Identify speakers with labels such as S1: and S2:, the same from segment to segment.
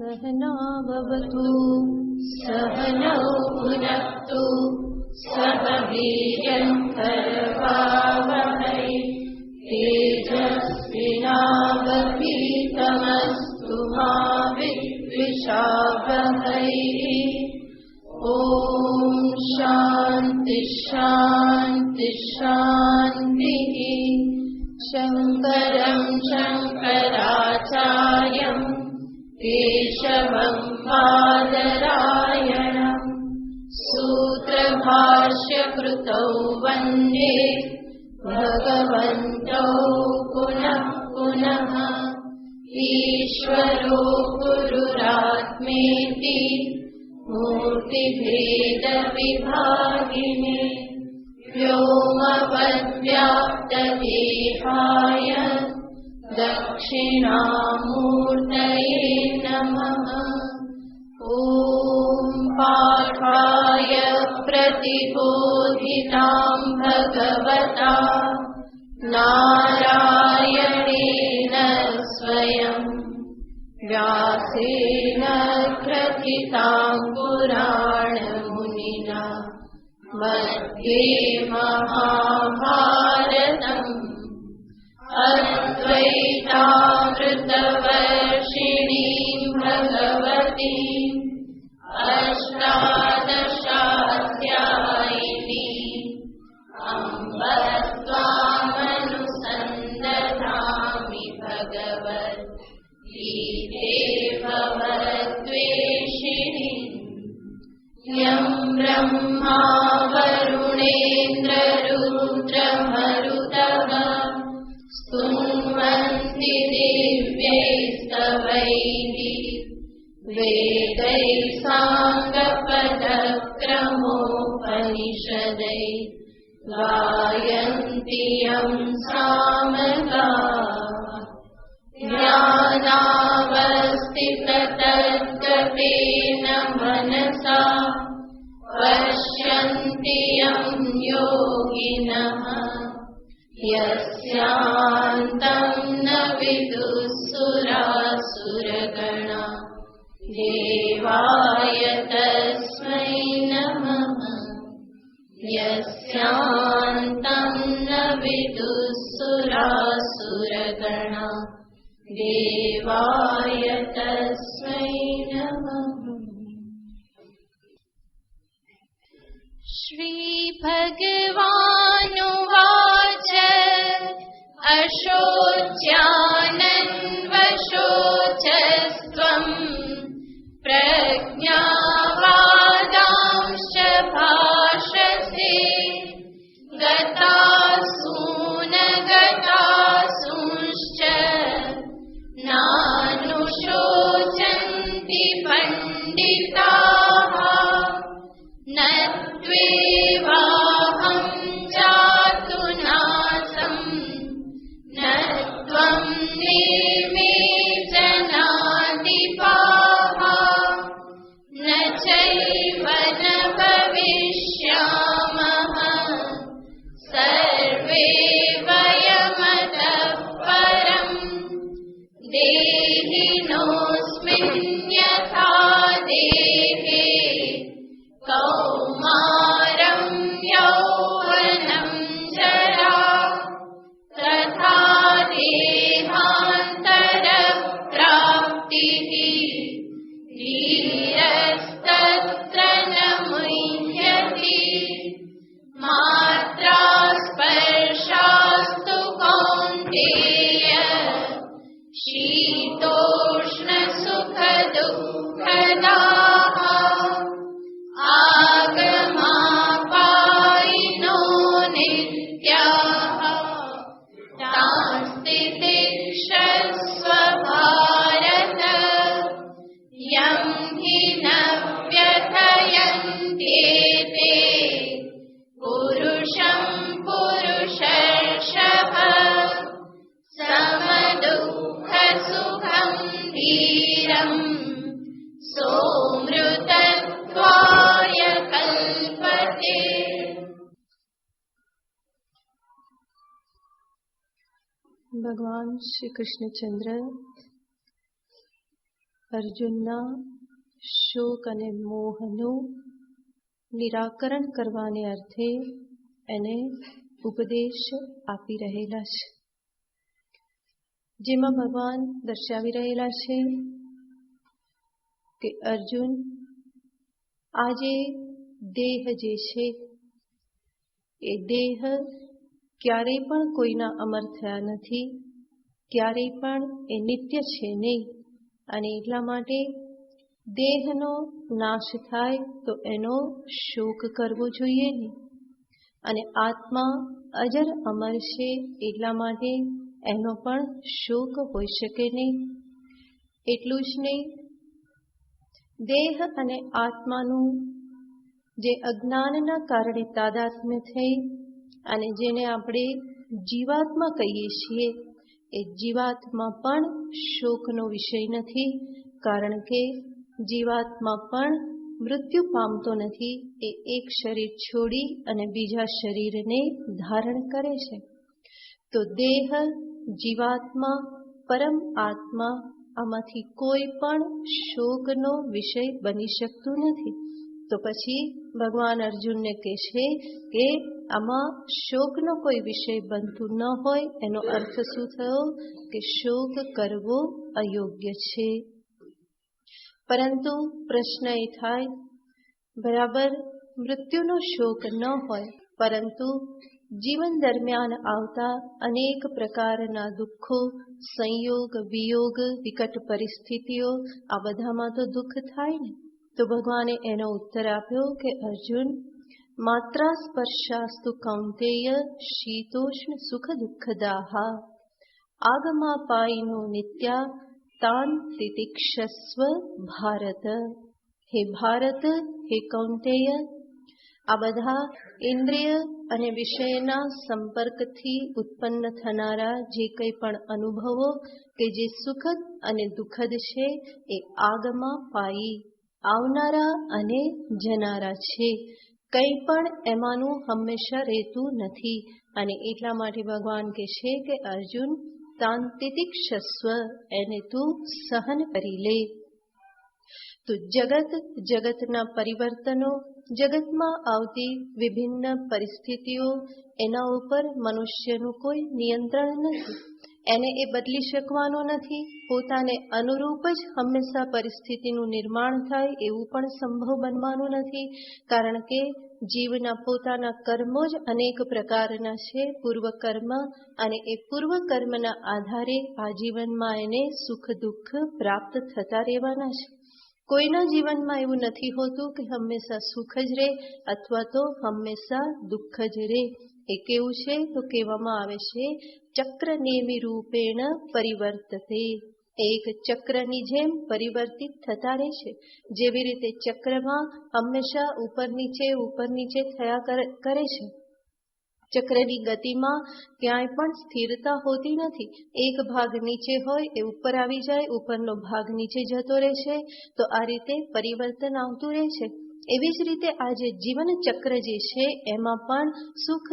S1: सहना भवतु सहनौ भुनक्तु सह वीर्यं करवावहै तेजस्विनावधीतमस्तु मा विद्विषावहै। ॐ शान्ति शान्ति शान्तिः। शङ्करं शङ्कराचार्यं केशवं बादरायणं सूत्रभाष्यकृतौ वन्दे भगवन्तौ पुनः पुनः। ईश्वरो गुरुरात्मेति मूर्तिभेदविभागिने व्योमवद्व्याप्तदेहाय दक्षिणामूर्तये नमः। ॐ पाठाय प्रतिबोधितां भगवता नारायणेन स्वयं व्यासेन ग्रथितां पुराणमुनिना मध्ये महाभारतम् अद्वैतामृतवर्षिणीं भगवतीम् अष्टादशाध्यायिनीम् अम्ब त्वामनुसन्दधामि भगवद्गीते भवद्वेषिणीम्। यं ब्रह्मा वरुणेन्द्ररुद्रमरुतः स्तुवन्ति दिव्यैस्तवैः वेदैः साङ्गपदक्रमोपनिषदैः गायन्ति यं सामगाः। ज्ञानावस्थिततद्गतेन मनसा पश्यन्ति यं योगिनः यस्यान्तं न विदुःसुरासुरगणा देवाय तस्मै नमः। यस्यान्तं न विदुःसुरासुरगणा देवाय तस्मै नमः। श्रीभगवानुवाच अशोच्यानन्वशोचस्त्वं प्रज्ञावादांश्च भाषसे गतासूनगतासूंश्च नानुशोचन्ति पण्डिताः। न त्वेवाहं जातुनासं न त्वं नेमे जनाधिपाः न चैव न भविष्यामः सर्वे वयमतः परम् देहिनोऽस्मिन् यथा देहे कौमारं यौवनं जरा तथा देहान्तरप्राप्तिः धीरस्तत्र न मुह्यति। मात्रा स्पर्शास्तु कौन्तेय शीतोष्णसुखदुःखदाः आगमापायिनो नित्याः तांस्ति तितिक्षस्व भारत। यं हि न व्यथयन्त्येते पुरुषं पुरुषर्षभ समदुःखसुखं धीरं सोऽमृतत्वाय कल्पते।
S2: भगवान श्री कृष्णचंद्र અર્જુનના શોક અને મોહનું નિરાકરણ કરવાને અર્થે એને ઉપદેશ આપી રહેલા છે, જેમાં ભગવાન દર્શાવી રહેલા છે કે અર્જુન, આજે દેહ જે છે એ દેહ ક્યારેય પણ કોઈના અમર થયા નથી, ક્યારેય પણ એ નિત્ય છે નહીં, અને એટલા માટે દેહનો નાશ થાય તો એનો શોક કરવો જોઈએ નહીં, અને આત્મા અજર અમર છે એટલા માટે એનો પણ શોક હોઈ શકે નહીં. એટલું જ નહીં, દેહ અને આત્માનું જે અજ્ઞાનના કારણે તાદાત્મ્ય થઈ અને જેને આપણે જીવાત્મા કહીએ છીએ, એ જીવાત્મા પણ શોકનો વિષય નથી, કારણ કે જીવાત્મા પણ મૃત્યુ પામતો નથી. એ એક શરીર છોડી અને બીજા શરીરને ધારણ કરે છે. તો દેહ, જીવાત્મા, પરમ આત્મા, આમાંથી કોઈ પણ શોકનો વિષય બની શકતું નથી. તો પછી ભગવાન અર્જુનને કહે છે કે આમાં શોકનો કોઈ વિષય બનતું ન હોય, એનો અર્થ શું થયો કે શોક કરવો અયોગ્ય છે. પરંતુ પ્રશ્ન એ થાય, બરાબર મૃત્યુનો શોક ન હોય, પરંતુ જીવન દરમિયાન આવતા અનેક પ્રકારના દુઃખો, સંયોગ, વિયોગ, વિકટ પરિસ્થિતિઓ, આ બધામાં તો દુઃખ થાય ને. તો ભગવાને એનો ઉત્તર આપ્યો કે અર્જુન, માત્રા સ્પર્શાસ્તુ કૌંતેય શીતોષ્ણ સુખ દુઃખદાહા આગમાપાયનો નિત્યા તાન તિતિક્ષસ્વ ભારત. હે ભારત, હે કૌંતેય, આ બધા ઇન્દ્રિય અને વિષયના સંપર્કથી ઉત્પન્ન થનારા જે કંઈ પણ અનુભવો કે જે સુખદ અને દુઃખદ છે, એ આગમાં પાઈ, આવનારા અને જનારા છે. કંઈ પણ એમાંનું હંમેશા રહેતું નથી. અને એટલા માટે ભગવાન કહે છે કે અર્જુન, તાંતિતિક્ષસ્વ, એને તું સહન કરી લે. તો જગતના પરિવર્તનો, જગતમાં આવતી વિભિન્ન પરિસ્થિતિઓ, એના ઉપર મનુષ્યનું કોઈ નિયંત્રણ નથી. એને એ બદલી શકવાનો નથી. પોતાને અનુરૂપ જ હંમેશા પરિસ્થિતિનું નિર્માણ થાય એવું પણ સંભવ બનવાનું નથી, કારણ કે જીવના પોતાના કર્મો જ અનેક પ્રકારના છે, પૂર્વકર્મ, અને એ પૂર્વકર્મના આધારે આ જીવનમાં એને સુખ દુઃખ પ્રાપ્ત થતા રહેવાના છે. કોઈના જીવનમાં એવું નથી હોતું કે હંમેશા સુખ જ રહે અથવા તો હંમેશા દુઃખ જ રહે. એ કેવું છે તો કહેવામાં આવે છે, ચક્ર નેમી રૂપેણ પરિવર્તતે. એક ચક્રની જેમ પરિવર્તિત થતા રહે છે. જેવી રીતે ચક્રમાં હંમેશા ઉપર નીચે થયા કરે છે. ચક્રની ગતિમાં ક્યાંય પણ સ્થિરતા હોતી નથી. એક ભાગ નીચે હોય એ ઉપર આવી જાય, ઉપરનો ભાગ નીચે જતો રહેશે. તો આ રીતે પરિવર્તન આવતું રહે છે. એવી જ રીતે આ જે જીવન ચક્ર જે છે એમાં પણ સુખ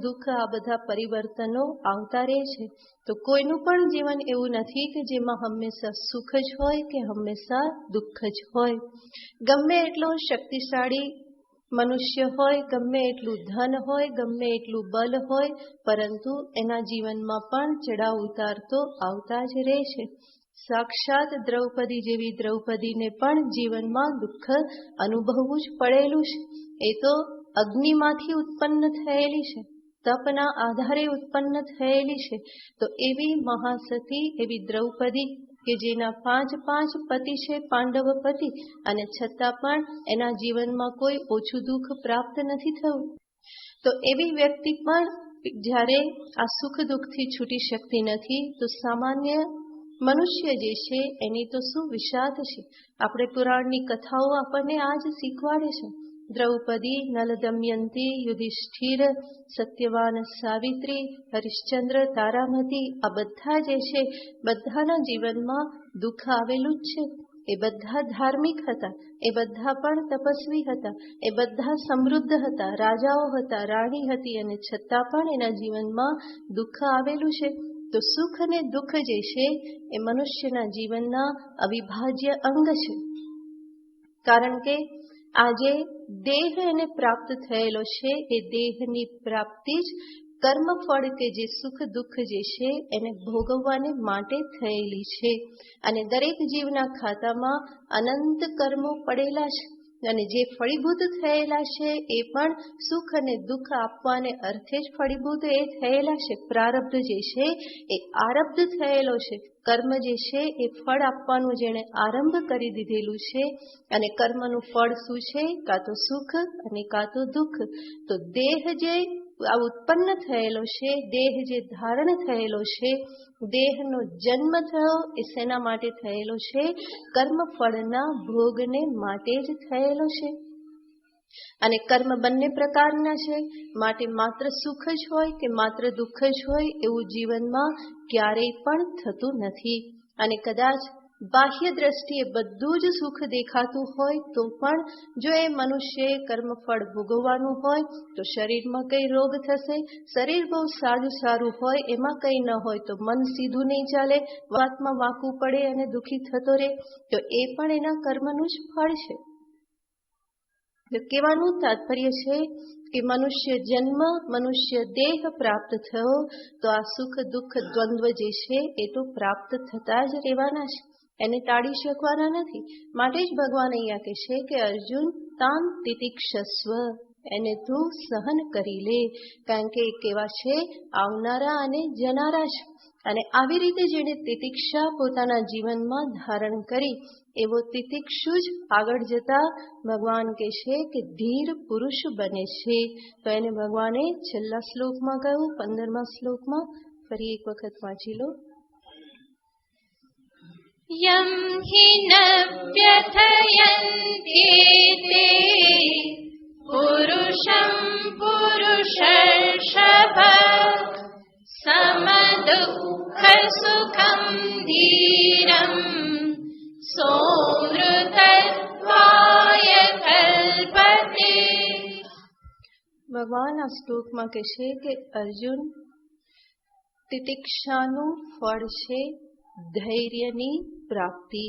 S2: દુઃખ આ બધા પરિવર્તનો આવતા રહે છે. તો કોઈનું પણ જીવન એવું નથી કે જેમાં હંમેશા સુખ જ હોય કે હંમેશા દુઃખ જ હોય. ગમે એટલો શક્તિશાળી મનુષ્ય હોય, ગમે એટલું ધન હોય, ગમે એટલું બલ હોય, પરંતુ એના જીવનમાં પણ ચડાવ ઉતાર તો આવતા જ રહે છે. સાક્ષાત દ્રૌપદી જેવી દ્રૌપદીને પણ જીવનમાં દુઃખ અનુભવવું જ પડેલું છે. એ તો અગ્નિમાંથી ઉત્પન્ન થયેલી છે, તપના આધારે ઉત્પન્ન થયેલી છે. તો એવી મહાસતી, એવી દ્રૌપદી કે જેના 5 પતિ છે, પાંડવ પતિ, અને છતાં પણ એના જીવનમાં કોઈ ઓછું દુઃખ પ્રાપ્ત નથી થયું. તો એવી વ્યક્તિ પણ જ્યારે આ સુખ દુઃખથી છૂટી શકતી નથી, તો સામાન્ય મનુષ્ય જે છે એની તો શું વિષાદ છે. આપણે પુરાણની કથાઓ આપણને આ જ શીખવાડે છે. દ્રૌપદી, નલ દમયંતી, યુધિષ્ઠિર, સત્યવાન સાવિત્રી, હરિશ્ચંદ્ર, તારામતી, આ બધા જે છે, બધાના જીવનમાં દુઃખ આવેલું જ છે. એ બધા ધાર્મિક હતા, એ બધા પણ તપસ્વી હતા, એ બધા સમૃદ્ધ હતા, રાજાઓ હતા, રાણી હતી, અને છતાં પણ એના જીવનમાં દુઃખ આવેલું છે. તો સુખ અને દુઃખ જે છે એ મનુષ્યના જીવનના અવિભાજ્ય અંગ છે. કારણ કે આજે દેહ એને પ્રાપ્ત થયેલો છે, એ દેહની પ્રાપ્તિ જ કર્મફળ કે જે સુખ દુઃખ જે છે એને ભોગવવાને માટે થયેલી છે. અને દરેક જીવના ખાતામાં અનંત કર્મો પડેલા છે અને જે ફળીભૂત થયેલા છે એ પણ સુખ અને દુઃખ આપવાને અર્થે જ ફળીભૂત એ થયેલા છે. પ્રારબ્ધ જે છે એ આરબ્ધ થયેલો છે. કર્મ જે છે એ ફળ આપવાનું જેણે આરંભ કરી દીધેલું છે. અને કર્મનું ફળ શું છે? કાં તો સુખ અને કાં તો દુઃખ. તો દેહ જે ઉત્પન્ન થયેલો છે, દેહ જે ધારણ થયેલો છે, દેહનો જન્મ થયો એ શેના માટે થયેલો છે? કર્મફળના ભોગને માટે જ થયેલો છે. અને કર્મ બંને પ્રકારના છે, માટે માત્ર સુખ જ હોય કે માત્ર દુઃખ જ હોય એવું જીવનમાં ક્યારેય પણ થતું નથી. અને કદાચ બાહ્ય દ્રષ્ટિએ બધું જ સુખ દેખાતું હોય તો પણ જો એ મનુષ્યએ કર્મફળ ભોગવવાનું હોય તો શરીરમાં કઈ રોગ થશે, શરીર બહુ સારું હોય એમાં કઈ ન હોય તો મન સીધું નહીં ચાલે, વાતમાં વાંકું પડે અને દુઃખી થતો રહે, તો એ પણ એના કર્મનું જ ફળ છે. તો કહેવાનું તાત્પર્ય છે કે મનુષ્ય જન્મ, મનુષ્ય દેહ પ્રાપ્ત થયો તો આ સુખ દુઃખ દ્વંદ્વ જે છે એ તો પ્રાપ્ત થતા જ રહેવાના છે, એને ટાળી શકવાના નથી. માટે જ ભગવાન અહીંયા કહે છે કે અર્જુન તાન તિતિક્ષસ્વ, એને તું સહન કરી લે, કારણ કે કેવા છે? આવનારા અને જનારા છે. અને આવી રીતે જેણે તિતિક્ષા પોતાના જીવનમાં ધારણ કરી એવો તિતિક્ષુ જ આગળ જતા ભગવાન કહે છે કે ધીર પુરુષ બને છે. તો એને ભગવાને છેલ્લા શ્લોકમાં કહ્યું, 15મા શ્લોકમાં, ફરી એક વખત વાંચી લો.
S1: યમ હિ ન વ્યથયન્તિ તે પુરુષં પુરુષર્ષભ સમદુઃખ સુખં ધીરં સોમૃતત્વાય કલ્પતે.
S2: ભગવાન આ શ્લોકમાં કહે છે કે અર્જુન, તિતિક્ષાનું ફળ છે ધૈર્યની પ્રાપ્તિ.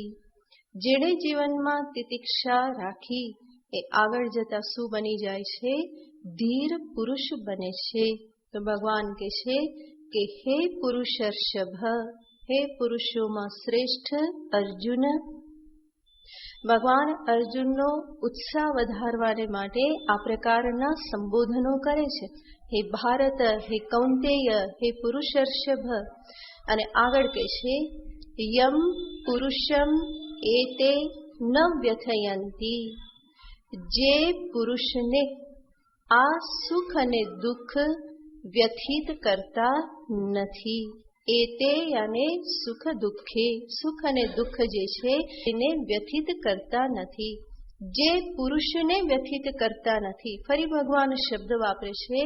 S2: જેણે જીવનમાં તિતિક્ષા રાખી એ આગળ જતા શું બની જાય છે? ધીર પુરુષ બને છે. તો ભગવાન કહે છે કે હે પુરુષર્ષભ, હે પુરુષોમાં શ્રેષ્ઠ અર્જુન. ભગવાન અર્જુનનો ઉત્સાહ વધારવાને માટે આ પ્રકારના સંબોધનો કરે છે. હે ભારત, હે કૌંતેય, હે પુરુષર્ષભ. અને આગળ કહે છે યમ પુરુષમ એતે ન વ્યથયંતી, જે પુરુષને આ સુખ અને દુઃખ વ્યથિત કરતા નથી. એતે યાને સુખ દુઃખે, સુખ અને દુઃખ જે છે એને વ્યથિત કરતા નથી. જે પુરુષને વ્યથિત કરતા નથી. ફરી ભગવાન શબ્દ વાપરે છે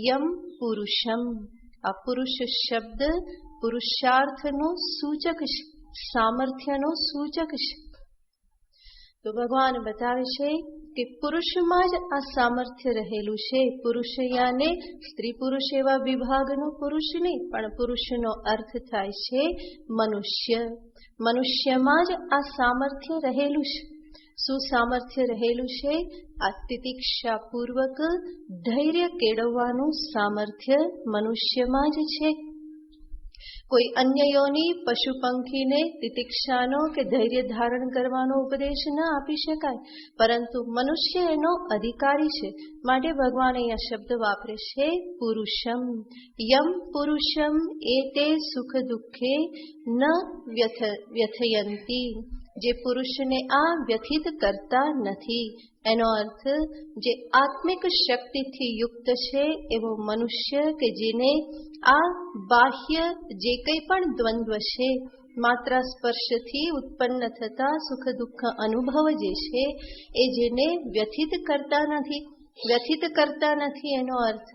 S2: યમ પુરુષમ. આ પુરુષ શબ્દ પુરુષાર્થનો સૂચક છે, સામર્થ્યનો સૂચક છે. તો ભગવાન બતાવે છે કે પુરુષમાં જ આ સામર્થ્ય રહેલું છે. પુરુષ યાને સ્ત્રી પુરુષ એવા વિભાગનો પુરુષ નહીં, પણ પુરુષનો અર્થ થાય છે મનુષ્ય. મનુષ્યમાં જ આ સામર્થ્ય રહેલું છે. શું સામર્થ્ય રહેલું છે? આ તિતિક્ષા પૂર્વક ધૈર્ય કેળવવાનું સામર્થ્ય મનુષ્યમાં જ છે. કોઈ અન્ય યોની પશુ પંખીને તિતિક્ષાનો કે ધૈર્ય ધારણ કરવાનો ઉપદેશ ન આપી શકાય, પરંતુ મનુષ્ય એનો અધિકારી છે. માટે ભગવાન અહીંયા શબ્દ વાપરે છે પુરુષમ. યમ પુરુષમ એતે સુખ દુઃખે ન વ્યથયંતી, જે પુરુષને આ વ્યથિત કરતા નથી. એનો અર્થ જે આત્મિક શક્તિથી યુક્ત છે એવો મનુષ્ય કે જેને આ બાહ્ય જે કંઈ પણ દ્વંદ્વ છે, માત્ર સ્પર્શથી ઉત્પન્ન થતા સુખ દુઃખ અનુભવ જે છે એ જેને વ્યથિત કરતા નથી. વ્યથિત કરતા નથી એનો અર્થ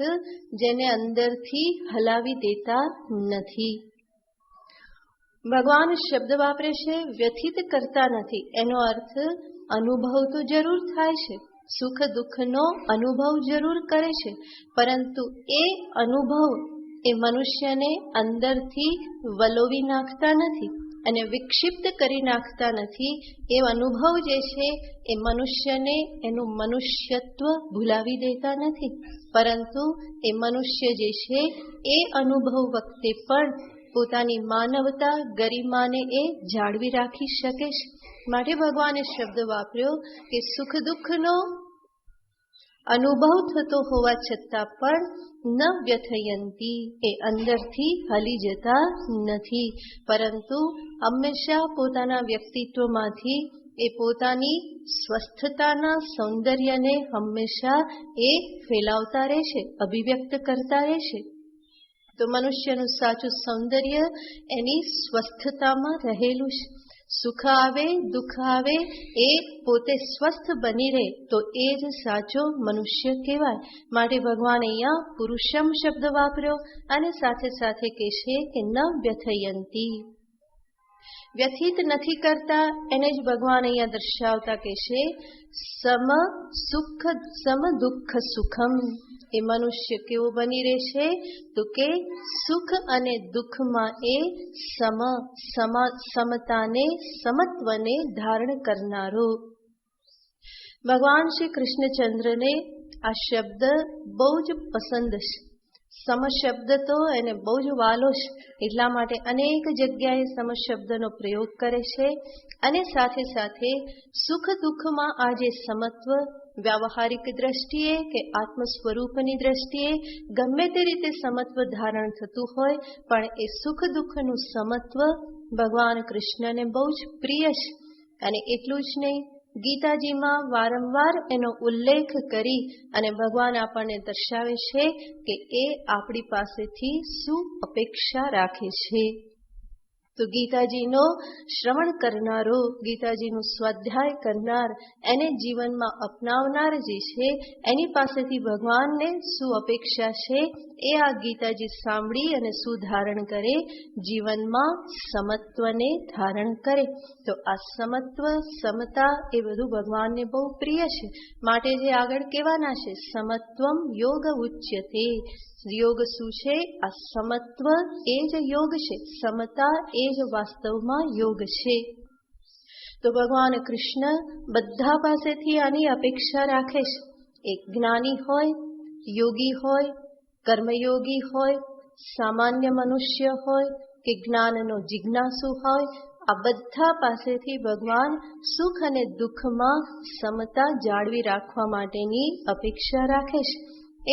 S2: જેને અંદરથી હલાવી દેતા નથી. ભગવાન શબ્દ વાપરે છે વ્યથિત કરતા નથી. એનો અર્થ અનુભવ તો જરૂર થાય છે, સુખ દુઃખનો અનુભવ જરૂર કરે છે, પરંતુ એ અનુભવ એ મનુષ્યને અંદરથી વલોવી નાખતા નથી અને વિક્ષિપ્ત કરી નાખતા નથી. એ અનુભવ જે છે એ મનુષ્યને એનું મનુષ્યત્વ ભૂલાવી દેતા નથી, પરંતુ એ મનુષ્ય જે છે એ અનુભવ વખતે પણ પોતાની માનવતા, ગરિમાને એ જાળવી રાખી શકે છે. માટે ભગવાને શબ્દ વાપર્યો કે સુખ દુઃખનો અનુભવ થતો હોવા છતાં પણ ન વ્યથયંતી, એ અંદરથી હલી જતા નથી, પરંતુ હંમેશા પોતાના વ્યક્તિત્વમાંથી એ પોતાની સ્વસ્થતાના સૌંદર્યને હંમેશા એ ફેલાવતા રહેશે, અભિવ્યક્ત કરતા રહેશે. તો મનુષ્યનું સાચું સૌંદર્ય એની સ્વસ્થતામાં રહેલું છે. સુખ આવે દુઃખ આવે એ પોતે સ્વસ્થ બની રહે તો એ જ સાચો મનુષ્ય કહેવાય. માટે ભગવાન અહીંયા પુરુષમ શબ્દ વાપર્યો અને સાથે સાથે કહેશે કે ન વ્યથયંતી, વ્યથિત નથી કરતા. એને જ ભગવાન અહીંયા દર્શાવતા કહેશે સમ દુઃખ સુખમ. એ મનુષ્ય કેવો બની રહેશે તો કે સુખ અને દુઃખમાં એ સમતાને, સમત્વને ધારણ કરનારો. ભગવાન શ્રી કૃષ્ણચંદ્રને આ શબ્દ બહુ જ પસંદ છે. સમ શબ્દ તો એને બહુ જ વાલો છે, એટલા માટે અનેક જગ્યાએ સમ શબ્દનો પ્રયોગ કરે છે. અને સાથે સાથે સુખ દુઃખમાં આ જે સમત્વ વ્યાવહારિક દ્રષ્ટિએ કે આત્મ સ્વરૂપની દ્રષ્ટિએ ગમે તે રીતે સમત્વ ધારણ થતું હોય, પણ એ સુખ દુઃખનું સમત્વ ભગવાન કૃષ્ણને બહુ જ પ્રિય છે. અને એટલું જ નહીં, ગીતાજીમાં વારંવાર એનો ઉલ્લેખ કરી અને ભગવાન આપણને દર્શાવે છે કે એ આપણી પાસેથી શું અપેક્ષા રાખે છે. તો ગીતાજીનો શ્રવણ કરનારો, ગીતાજીનું સ્વાધ્યાય કરનાર, એને જીવનમાં અપનાવનાર જે છે એની પાસેથી ભગવાનને શું અપેક્ષા છે એ આ ગીતાજી સાંભળી અને શું ધારણ કરે, જીવનમાં સમત્વને ધારણ કરે. તો આ સમત્વ, સમતા એ બધું ભગવાનને બહુ પ્રિય છે. માટે જે આગળ કહેવાના છે સમત્વમ યોગ ઉચ્યતે. યોગ શું છે? આ સમત્વ એ જ યોગ છે, સમતા એ જ વાસ્તવમાં યોગ છે. તો ભગવાન કૃષ્ણ બધા પાસેથી આની અપેક્ષા રાખે છે. એક જ્ઞાની હોય, યોગી હોય, કર્મયોગી હોય, સામાન્ય મનુષ્ય હોય કે જ્ઞાનનો જિજ્ઞાસુ હોય, આ બધા પાસેથી ભગવાન સુખ અને દુઃખમાં સમતા જાળવી રાખવા માટેની અપેક્ષા રાખે છે.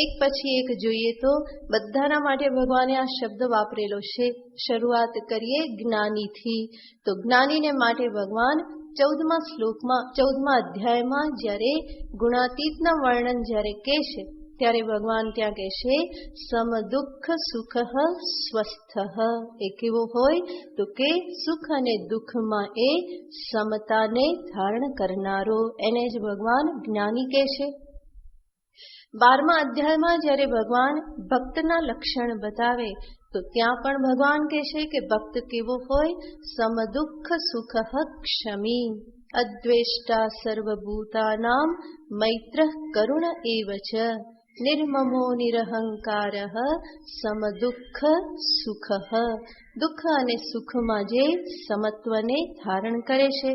S2: એક પછી એક જોઈએ તો બધાના માટે ભગવાને આ શબ્દ વાપરેલો છે. શરૂઆત કરીએ જ્ઞાનીથી. તો જ્ઞાનીને માટે ભગવાન 14મા અધ્યાયમાં જ્યારે ગુણાતીતના વર્ણન જ્યારે કહેશે ત્યારે ભગવાન ત્યાં કહેશે સમ દુઃખ સુખ સ્વસ્થ. એ કેવો હોય તો કે સુખ અને દુઃખમાં એ સમતાને ધારણ કરનારો, એને જ ભગવાન જ્ઞાની કહેશે. 12મા અધ્યાયમાં જ્યારે ભગવાન ભક્તના લક્ષણ બતાવે તો ત્યાં પણ ભગવાન કહેશે કે ભક્ત કેવો હોય, સમ દુઃખ સુખ ક્ષમી, અદ્વેષ્ટા સર્વભૂતાનામ મૈત્ર કરુણ એવ ચ, નિર્મમો નિરહંકાર સમ દુઃખ સુખ. દુઃખ અને સુખમાં જે સમત્વને ધારણ કરે છે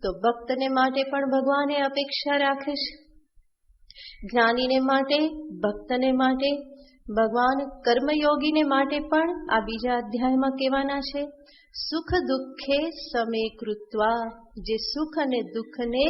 S2: તો ભક્તને માટે પણ ભગવાને અપેક્ષા રાખે છે. જ્ઞાનીને માટે, ભક્તને માટે, ભગવાન કર્મયોગીને માટે પણ આ બીજા અધ્યાયમાં કહેવાના છે સુખ દુઃખે સમે કૃત્વા. જે સુખ અને દુઃખને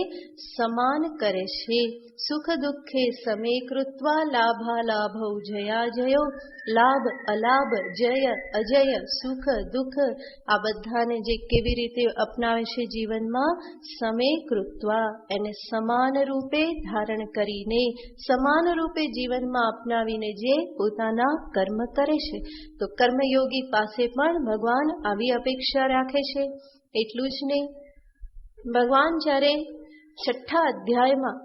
S2: સમાન કરે છે. સુખ દુઃખે સમે કૃત્વા લાભાલાભૌ જયાજયો. લાભ અલાભ, જય અજય, સુખ દુઃખ આ બધાને જે કેવી રીતે અપનાવે છે જીવનમાં, સમે કૃત્વા, એને સમાન રૂપે ધારણ કરીને, સમાન રૂપે જીવનમાં અપનાવીને જે પોતાના કર્મ કરે છે. તો કર્મયોગી પાસે પણ ભગવાન આવી અપેક્ષા રાખે છે. એટલું જ નહીં, ભગવાન જ્યારે 6ઠ્ઠા અધ્યાયમાં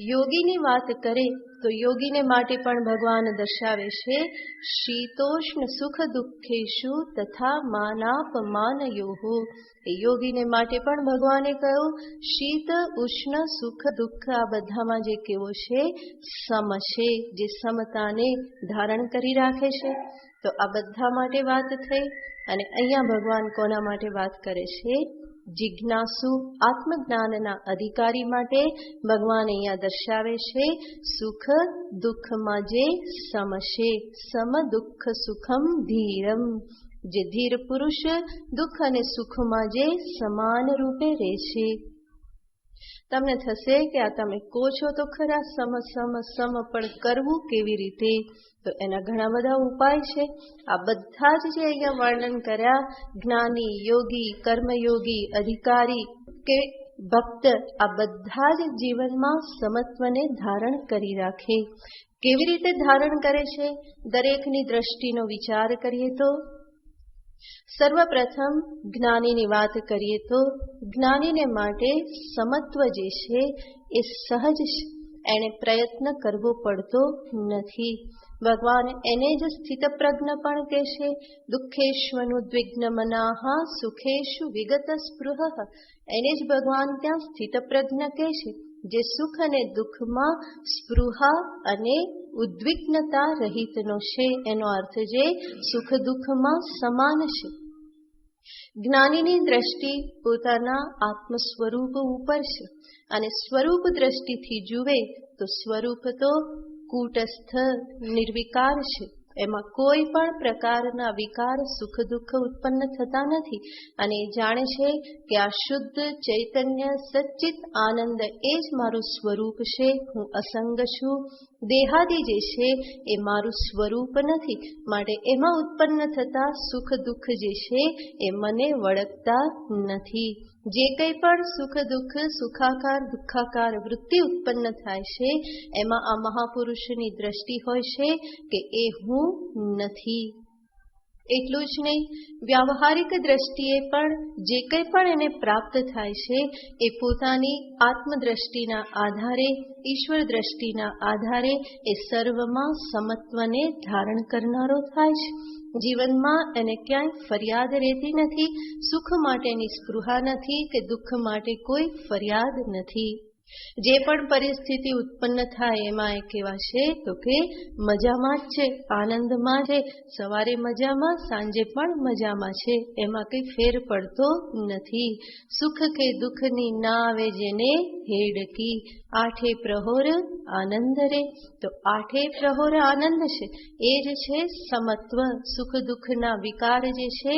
S2: યોગીની વાત કરે તો યોગીને માટે પણ ભગવાન દર્શાવે છે શીતોષ્ણ સુખ દુઃખેશુ તથા માનાપમાનયોઃ. એ યોગીને માટે પણ ભગવાને કહ્યું શીત ઉષ્ણ સુખ દુઃખ આ બધામાં જે કેવો છે, સમ છે, જે સમતાને ધારણ કરી રાખે છે. તો આ બધા માટે વાત થઈ. અને અહીંયા ભગવાન કોના માટે વાત કરે છે? જિજ્ઞાસુ આત્મજ્ઞાનના અધિકારી માટે ભગવાન અહીંયા દર્શાવે છે સુખ દુઃખમાં જે સમશે, સમ દુઃખ સુખમ ધીરમ. જે ધીર પુરુષ દુઃખ અને સુખમાં જે સમાન રૂપે રહે છે. તમને થશે કે આ તમે કહો છો તો ખરા સમ સમ સમ, પણ કરવું કેવી રીતે? તો એના ઘણા બધા ઉપાય છે. આ બધા જ જે અહીંયા વર્ણન કર્યા, જ્ઞાની, યોગી, કર્મયોગી, અધિકારી કે ભક્ત, આ બધા જ જીવનમાં સમત્વને ધારણ કરી રાખે. કેવી રીતે ધારણ કરે છે? દરેકની દ્રષ્ટિનો વિચાર કરીએ તો સર્વપ્રથમ જ્ઞાનીની વાત કરીએ તો જ્ઞાનીને માટે સમત્વ જે છે એ સહજ છે. એને પ્રયત્ન કરવો પડતો નથી. ભગવાન એને જ સ્થિતપ્રજ્ઞ પણ કહેશે. દુઃખેષ્વનુદ્વિગ્ન મનાહા સુખેષુ વિગત સ્પૃહ. એને જ ભગવાન ત્યાં સ્થિતપ્રજ્ઞ કહે છે, જે સુખ અને દુઃખમાં સ્પૃહા અને ઉદ્વિગ્નતા રહિતનો છે. એનો અર્થ જે સુખ દુઃખમાં સમાન છે. જ્ઞાનીની દ્રષ્ટિ પોતાના આત્મ સ્વરૂપ ઉપર છે અને સ્વરૂપ દ્રષ્ટિથી જુએ તો સ્વરૂપ તો કૂટસ્થ નિર્વિકાર છે. એમાં કોઈ પણ પ્રકારના વિકાર સુખ દુઃખ ઉત્પન્ન થતા નથી. અને જાણે છે કે આ શુદ્ધ ચૈતન્ય સચ્ચિત આનંદ એ જ મારું સ્વરૂપ છે. હું અસંગ છું. દેહાદી જે છે એ મારું સ્વરૂપ નથી. માટે એમાં ઉત્પન્ન થતા સુખ દુઃખ જે છે એ મને વળગતા નથી. જે કંઈ પણ સુખ દુઃખ સુખાકાર દુઃખાકાર વૃત્તિ ઉત્પન્ન થાય છે એમાં આ મહાપુરુષની દ્રષ્ટિ હોય છે કે એ હું નથી. એટલું જ નહીં, વ્યાવહારિક દ્રષ્ટિએ પણ જે કંઈ પણ એને પ્રાપ્ત થાય છે એ પોતાની આત્મદ્રષ્ટિના આધારે, ઈશ્વર દ્રષ્ટિના આધારે એ સર્વમાં સમત્વને ધારણ કરનારો થાય છે. જીવનમાં એને ક્યાંય ફરિયાદ રહેતી નથી. સુખ માટેની સ્પૃહા નથી કે દુઃખ માટે કોઈ ફરિયાદ નથી. જે પણ પરિસ્થિતિ ઉત્પન્ન થાય એમાં એ કહેવાશે તો કે મજામાં જ છે, આનંદમાં છે. સવારે મજામાં, સાંજે પણ મજામાં છે. એમાં કંઈ ફેર પડતો નથી. સુખ કે દુઃખની ના આવે જેને હેડકી. આઠે પ્રહોર આનંદ રે. તો આઠે પ્રહોર આનંદ છે એ જ છે સમત્વ. સુખ દુઃખના વિકાર જે છે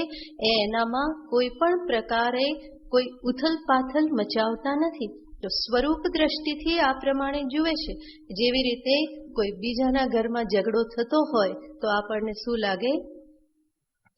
S2: એ એનામાં કોઈ પણ પ્રકારે કોઈ ઉથલ પાથલ મચાવતા નથી. તો સ્વરૂપ દ્રષ્ટિથી આ પ્રમાણે જુએ છે. જેવી રીતે કોઈ બીજાના ઘરમાં ઝઘડો થતો હોય તો આપણને શું લાગે?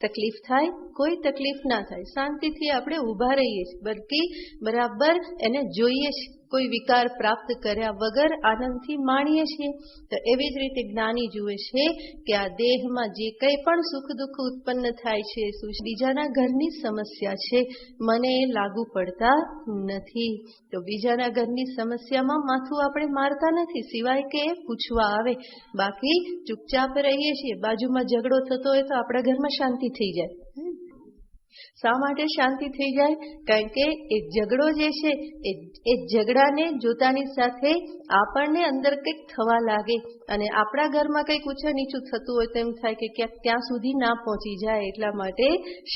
S2: તકલીફ થાય? કોઈ તકલીફ ના થાય. શાંતિથી આપણે ઊભા રહીએ છીએ, બલકી બરાબર એને જોઈએ છીએ. કોઈ વિકાર પ્રાપ્ત કર્યા વગર આનંદથી માણીએ છીએ. તો એવી જ રીતે જ્ઞાની જુએ છે કે આ દેહમાં જે કંઈ પણ સુખ દુઃખ ઉત્પન્ન થાય છે બીજાના ઘરની સમસ્યા છે, મને એ લાગુ પડતા નથી. તો બીજાના ઘરની સમસ્યામાં માથું આપણે મારતા નથી, સિવાય કે પૂછવા આવે. બાકી ચૂપચાપ રહીએ છીએ. બાજુમાં ઝઘડો થતો હોય તો આપણા ઘરમાં શાંતિ થઈ જાય. શા માટે શાંતિ થઈ જાય? કારણ કે એ ઝઘડો જે છે એ ઝઘડાને જોતાની સાથે આપણને અંદર કંઈક થવા લાગે અને આપણા ઘરમાં કંઈક ઊંચું નીચું થતું હોય તો એમ થાય કે ક્યાંક ત્યાં સુધી ના પહોંચી જાય. એટલા માટે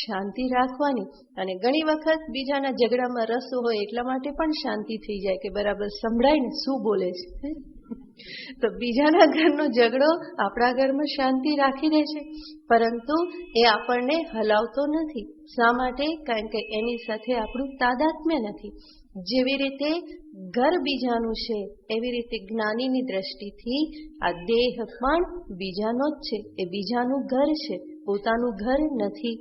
S2: શાંતિ રાખવાની. અને ઘણી વખત બીજાના ઝઘડામાં રસ હોય એટલા માટે પણ શાંતિ થઈ જાય કે બરાબર સંભળાય ને શું બોલે છે. તો બીજાના ઘરનો ઝઘડો આપણા ઘરમાં શાંતિ રાખી દે છે, પરંતુ એ આપણને હલાવતો નથી. શા માટે? કારણ કે એની સાથે આપણું તાદાત્મ્ય નથી. જેવી રીતે ઘર બીજાનું છે એવી રીતે જ્ઞાનીની દ્રષ્ટિથી આ દેહ પણ બીજાનો જ છે. એ બીજાનું ઘર છે, પોતાનું ઘર નથી.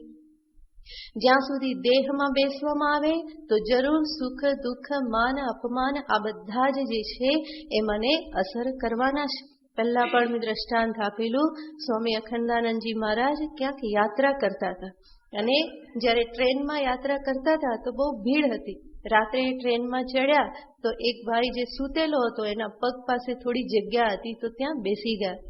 S2: જ્યાં સુધી દેહમાં બેસવામાં આવે તો જરૂર સુખ દુઃખ માન અપમાન આ બધા જ જે છે એ મને અસર કરવાના છે. પહેલા પણ મેં દ્રષ્ટાંત આપેલું. સ્વામી અખંડાનંદજી મહારાજ ક્યાંક યાત્રા કરતા હતા અને જ્યારે ટ્રેનમાં યાત્રા કરતા હતા તો બહુ ભીડ હતી. રાત્રે ટ્રેનમાં ચડ્યા તો એક ભાઈ જે સૂતેલો હતો એના પગ પાસે થોડી જગ્યા હતી તો ત્યાં બેસી ગયા.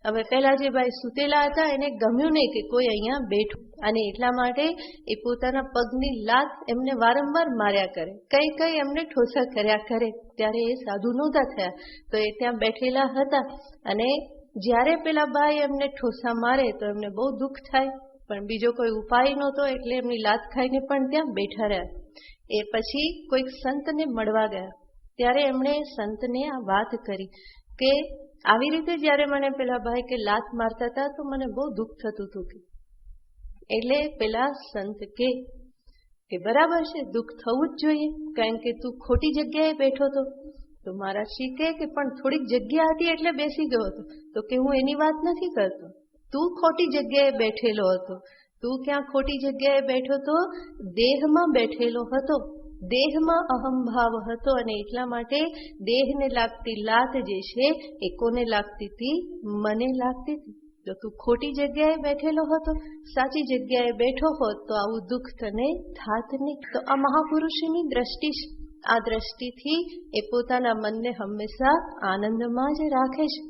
S2: હવે પેલા જે ભાઈ સૂતેલા હતા એને ગમ્યું નહીં કે કોઈ અહીંયા બેઠું, અને એટલા માટે એ પોતાના પગની લાત એમને વારંવાર માર્યા કરે, કઈ કઈ એમને ઠોસા કર્યા કરે. ત્યારે એ સાધુ નહોતા થયા તો એ ત્યાં બેઠેલા હતા અને જ્યારે પેલા ભાઈ એમને ઠોસા મારે તો એમને બહુ દુઃખ થાય, પણ બીજો કોઈ ઉપાય નહોતો એટલે એમની લાત ખાઈને પણ ત્યાં બેઠા રહ્યા. એ પછી કોઈક સંતને મળવા ગયા, ત્યારે એમણે સંતને આ વાત કરી કે આવી રીતે જ્યારે મને પેલા ભાઈ કે લાત મારતા હતા તો મને બહુ દુઃખ થતું હતું. એટલે પેલા સંત કે બરાબર છે, દુઃખ થવું જ જોઈએ, કારણ કે તું ખોટી જગ્યાએ બેઠો હતો. તો મહારાજશ્રી કે પણ થોડીક જગ્યા હતી એટલે બેસી ગયો હતો. તો કે હું એની વાત નથી કરતો, તું ખોટી જગ્યાએ બેઠેલો હતો. તું ક્યાં ખોટી જગ્યાએ બેઠો હતો? દેહમાં બેઠેલો હતો. દેહમાં અહંભાવ હતો અને એટલા માટે દેહને લાગતી લાત જે છે એ કોને લાગતી હતી? મને લાગતી હતી. તો તું ખોટી જગ્યાએ બેઠેલો હતો, સાચી જગ્યાએ બેઠો હોત તો આવું દુઃખ તને થાત નહીં. તો આ મહાપુરુષની દ્રષ્ટિ છે. આ દ્રષ્ટિથી એ પોતાના મનને હંમેશા આનંદમાં જ રાખે છે.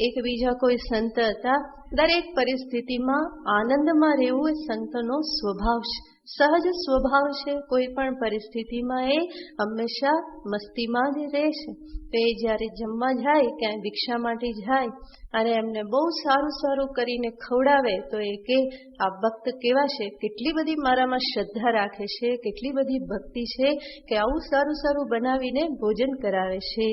S2: એક બીજા કોઈ સંત હતા, દરેક પરિસ્થિતિમાં આનંદમાં રહેવું એ સંતનો સ્વભાવ છે, સહજ સ્વભાવ છે. કોઈ પણ પરિસ્થિતિમાં એ હંમેશા મસ્તીમાં જ રહેશે. તો એ જ્યારે જમવા જાય, ક્યાંય ભિક્ષા માટે જાય અને એમને બહુ સારું સારું કરીને ખવડાવે તો એ કે આ ભક્ત કેવા છે, કેટલી બધી મારામાં શ્રદ્ધા રાખે છે, કેટલી બધી ભક્તિ છે કે આવું સારું સારું બનાવીને ભોજન કરાવે છે.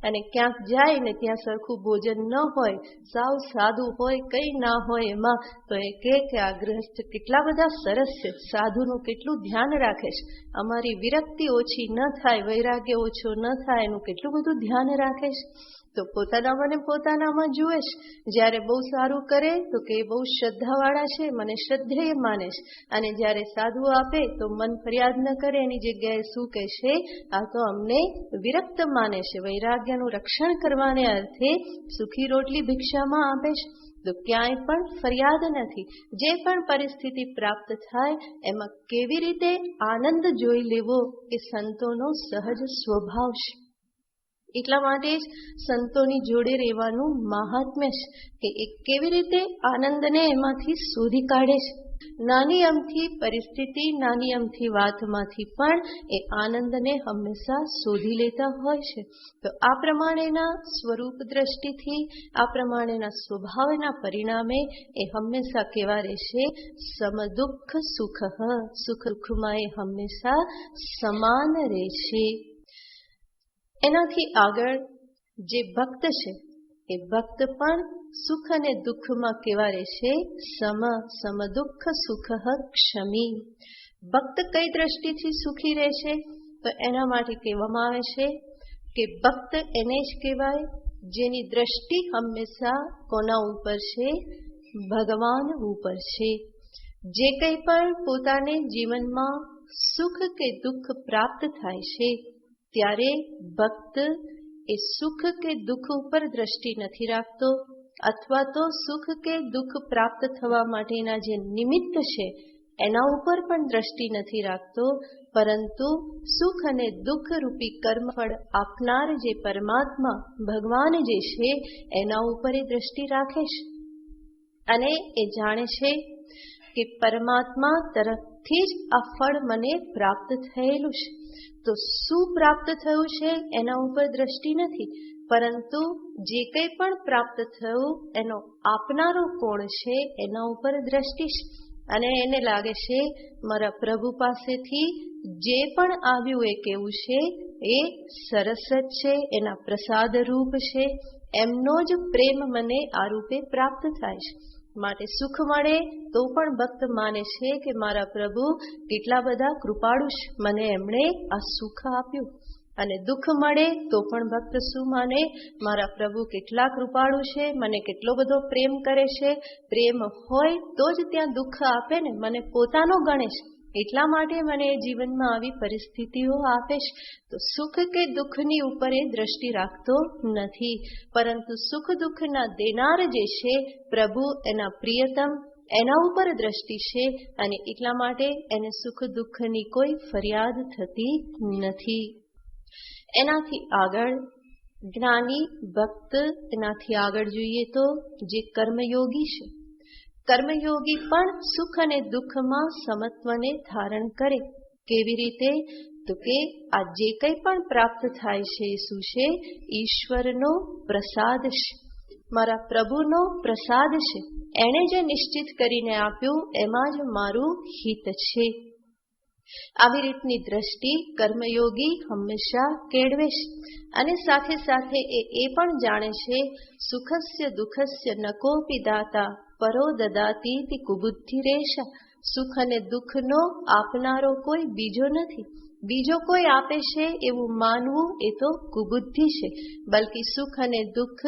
S2: અને ક્યાંક જાય ને ત્યાં સરખું ભોજન ન હોય, સાવ સાદું હોય, કંઈ ના હોય એમાં, તો એ કે આ ગૃહસ્થ કેટલા બધા સરસ છે, સાધુનું કેટલું ધ્યાન રાખે છે, અમારી વિરક્તિ ઓછી ન થાય, વૈરાગ્ય ઓછો ન થાય, એનું કેટલું બધું ધ્યાન રાખે છે. તો પોતાનામાં ને પોતાનામાં જુએ છે. જ્યારે બહુ સારું કરે તો કે બહુ શ્રદ્ધાવાળા છે, મને શ્રદ્ધેય માને છે. અને જ્યારે સાધુ આપે તો મન ફરિયાદ ન કરે, એની જગ્યાએ શું કહેશે? આ તો અમને વિરક્ત માને છે, વૈરાગ્યનું રક્ષણ કરવાને અર્થે સુખી રોટલી ભિક્ષામાં આપે છે. તો ક્યાંય પણ ફરિયાદ નથી. જે પણ પરિસ્થિતિ પ્રાપ્ત થાય એમાં કેવી રીતે આનંદ જોઈ લેવો એ સંતોનો સહજ સ્વભાવ છે. એટલા માટે જ સંતોની જોડે રહેવાનું મહાત્મ્ય છે કે એ કેવી રીતે આનંદને એમાંથી શોધી કાઢે છે. નાની અમથી પરિસ્થિતિ, નાની અમથી વાતમાંથી પણ એ આનંદને હંમેશા શોધી લેતા હોય છે. તો આ પ્રમાણેના સ્વરૂપ દ્રષ્ટિથી, આ પ્રમાણેના સ્વભાવના પરિણામે એ હંમેશા કેવા રહેશે? સમદુઃખ સુખ. સુખ દુઃખમાં એ હંમેશા સમાન રહેશે. એનાથી આગળ જે ભક્ત છે એ ભક્ત પણ સુખ અને દુઃખમાં કેવા રહેશે? સમ દુઃખ સુખ ક્ષમી. ભક્ત કઈ દ્રષ્ટિથી સુખી રહેશે? તો એના માટે કહેવામાં આવે છે કે ભક્ત એને જ કહેવાય જેની દ્રષ્ટિ હંમેશા કોના ઉપર છે? ભગવાન ઉપર છે. જે કંઈ પણ પોતાને જીવનમાં સુખ કે દુઃખ પ્રાપ્ત થાય છે ત્યારે ભક્ત એ સુખ કે દુઃખ ઉપર દ્રષ્ટિ નથી રાખતો, અથવા તો સુખ કે દુઃખ પ્રાપ્ત થવા માટેના જે નિમિત્ત છે એના ઉપર પણ દ્રષ્ટિ નથી રાખતો, પરંતુ સુખ અને દુઃખ રૂપી કર્મફળ આપનાર જે પરમાત્મા ભગવાન જે છે એના ઉપર એ દ્રષ્ટિ રાખે છે. અને એ જાણે છે કે પરમાત્મા તરફથી જ આ ફળ મને પ્રાપ્ત થયેલું છે. તો શું પ્રાપ્ત થયું છે એના ઉપર દ્રષ્ટિ નથી, પરંતુ જે કંઈ પણ પ્રાપ્ત થયું એનો આપનારો કોણ છે એના ઉપર દ્રષ્ટિ છે. અને એને લાગે છે મારા પ્રભુ પાસેથી જે પણ આવ્યું એ કેવું છે? એ સરસ જ છે, એના પ્રસાદ રૂપ છે, એમનો જ પ્રેમ મને આ રૂપે પ્રાપ્ત થાય છે. માટે સુખ મળે તો પણ ભક્ત માને છે કે મારા પ્રભુ કેટલા બધા કૃપાળુ છે, મને એમણે આ સુખ આપ્યું. અને દુઃખ મળે તો પણ ભક્ત શું માને? મારા પ્રભુ કેટલા કૃપાળુ છે, મને કેટલો બધો પ્રેમ કરે છે. પ્રેમ હોય તો જ ત્યાં દુઃખ આપે ને, મને પોતાનો ગણે છે, એટલા માટે મને જીવનમાં આવી પરિસ્થિતિઓ આપે છે. તો સુખ કે દુઃખની ઉપર એ દ્રષ્ટિ રાખતો નથી, પરંતુ સુખ દુઃખના દેનાર જે છે પ્રભુ, એના પ્રિયતમ, એના ઉપર દ્રષ્ટિ છે. અને એટલા માટે એને સુખ દુઃખની કોઈ ફરિયાદ થતી નથી. એનાથી આગળ જ્ઞાની ભક્ત, એનાથી આગળ જોઈએ તો જે કર્મયોગી છે, કર્મયોગી પણ સુખ અને દુઃખમાં સમત્વને ધારણ કરે. કેવી રીતે? તો કે આ જે કંઈ પણ પ્રાપ્ત થાય છે શું છે? ઈશ્વરનો પ્રસાદ છે. મારા પ્રભુનો પ્રસાદ છે. એણે જે નિશ્ચિત કરીને આપ્યું એમાં જ મારું હિત છે. આવી રીતની દ્રષ્ટિ કર્મયોગી હંમેશા કેળવે છે. અને સાથે સાથે એ પણ જાણે છે સુખસ્ય દુઃખસ્ય ન કોપી દાતા પરો દદાતી કુબુદ્ધિરેશા. સુખ અને દુઃખનો આપનારો કોઈ બીજો નથી. બીજો કોઈ આપે છે એવું માનવું એ તો કુબુદ્ધિ છે. બલ્કિ સુખ અને દુઃખ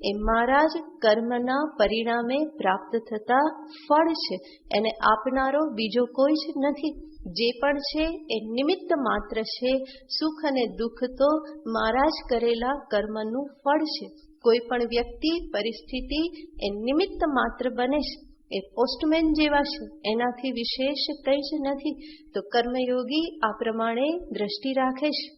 S2: એ મારા જ કર્મના પરિણામે પ્રાપ્ત થતા ફળ છે. એને આપનારો બીજો કોઈ જ નથી. જે પણ છે એ નિમિત્ત માત્ર છે. સુખ અને દુઃખ તો મારા જ કરેલા કર્મનું ફળ છે. કોઈ પણ વ્યક્તિ પરિસ્થિતિ એ નિમિત્ત માત્ર બને છે. એ પોસ્ટમેન જેવા છે, એનાથી વિશેષ કંઈ જ નથી. તો કર્મયોગી આ પ્રમાણે દ્રષ્ટિ રાખે છે.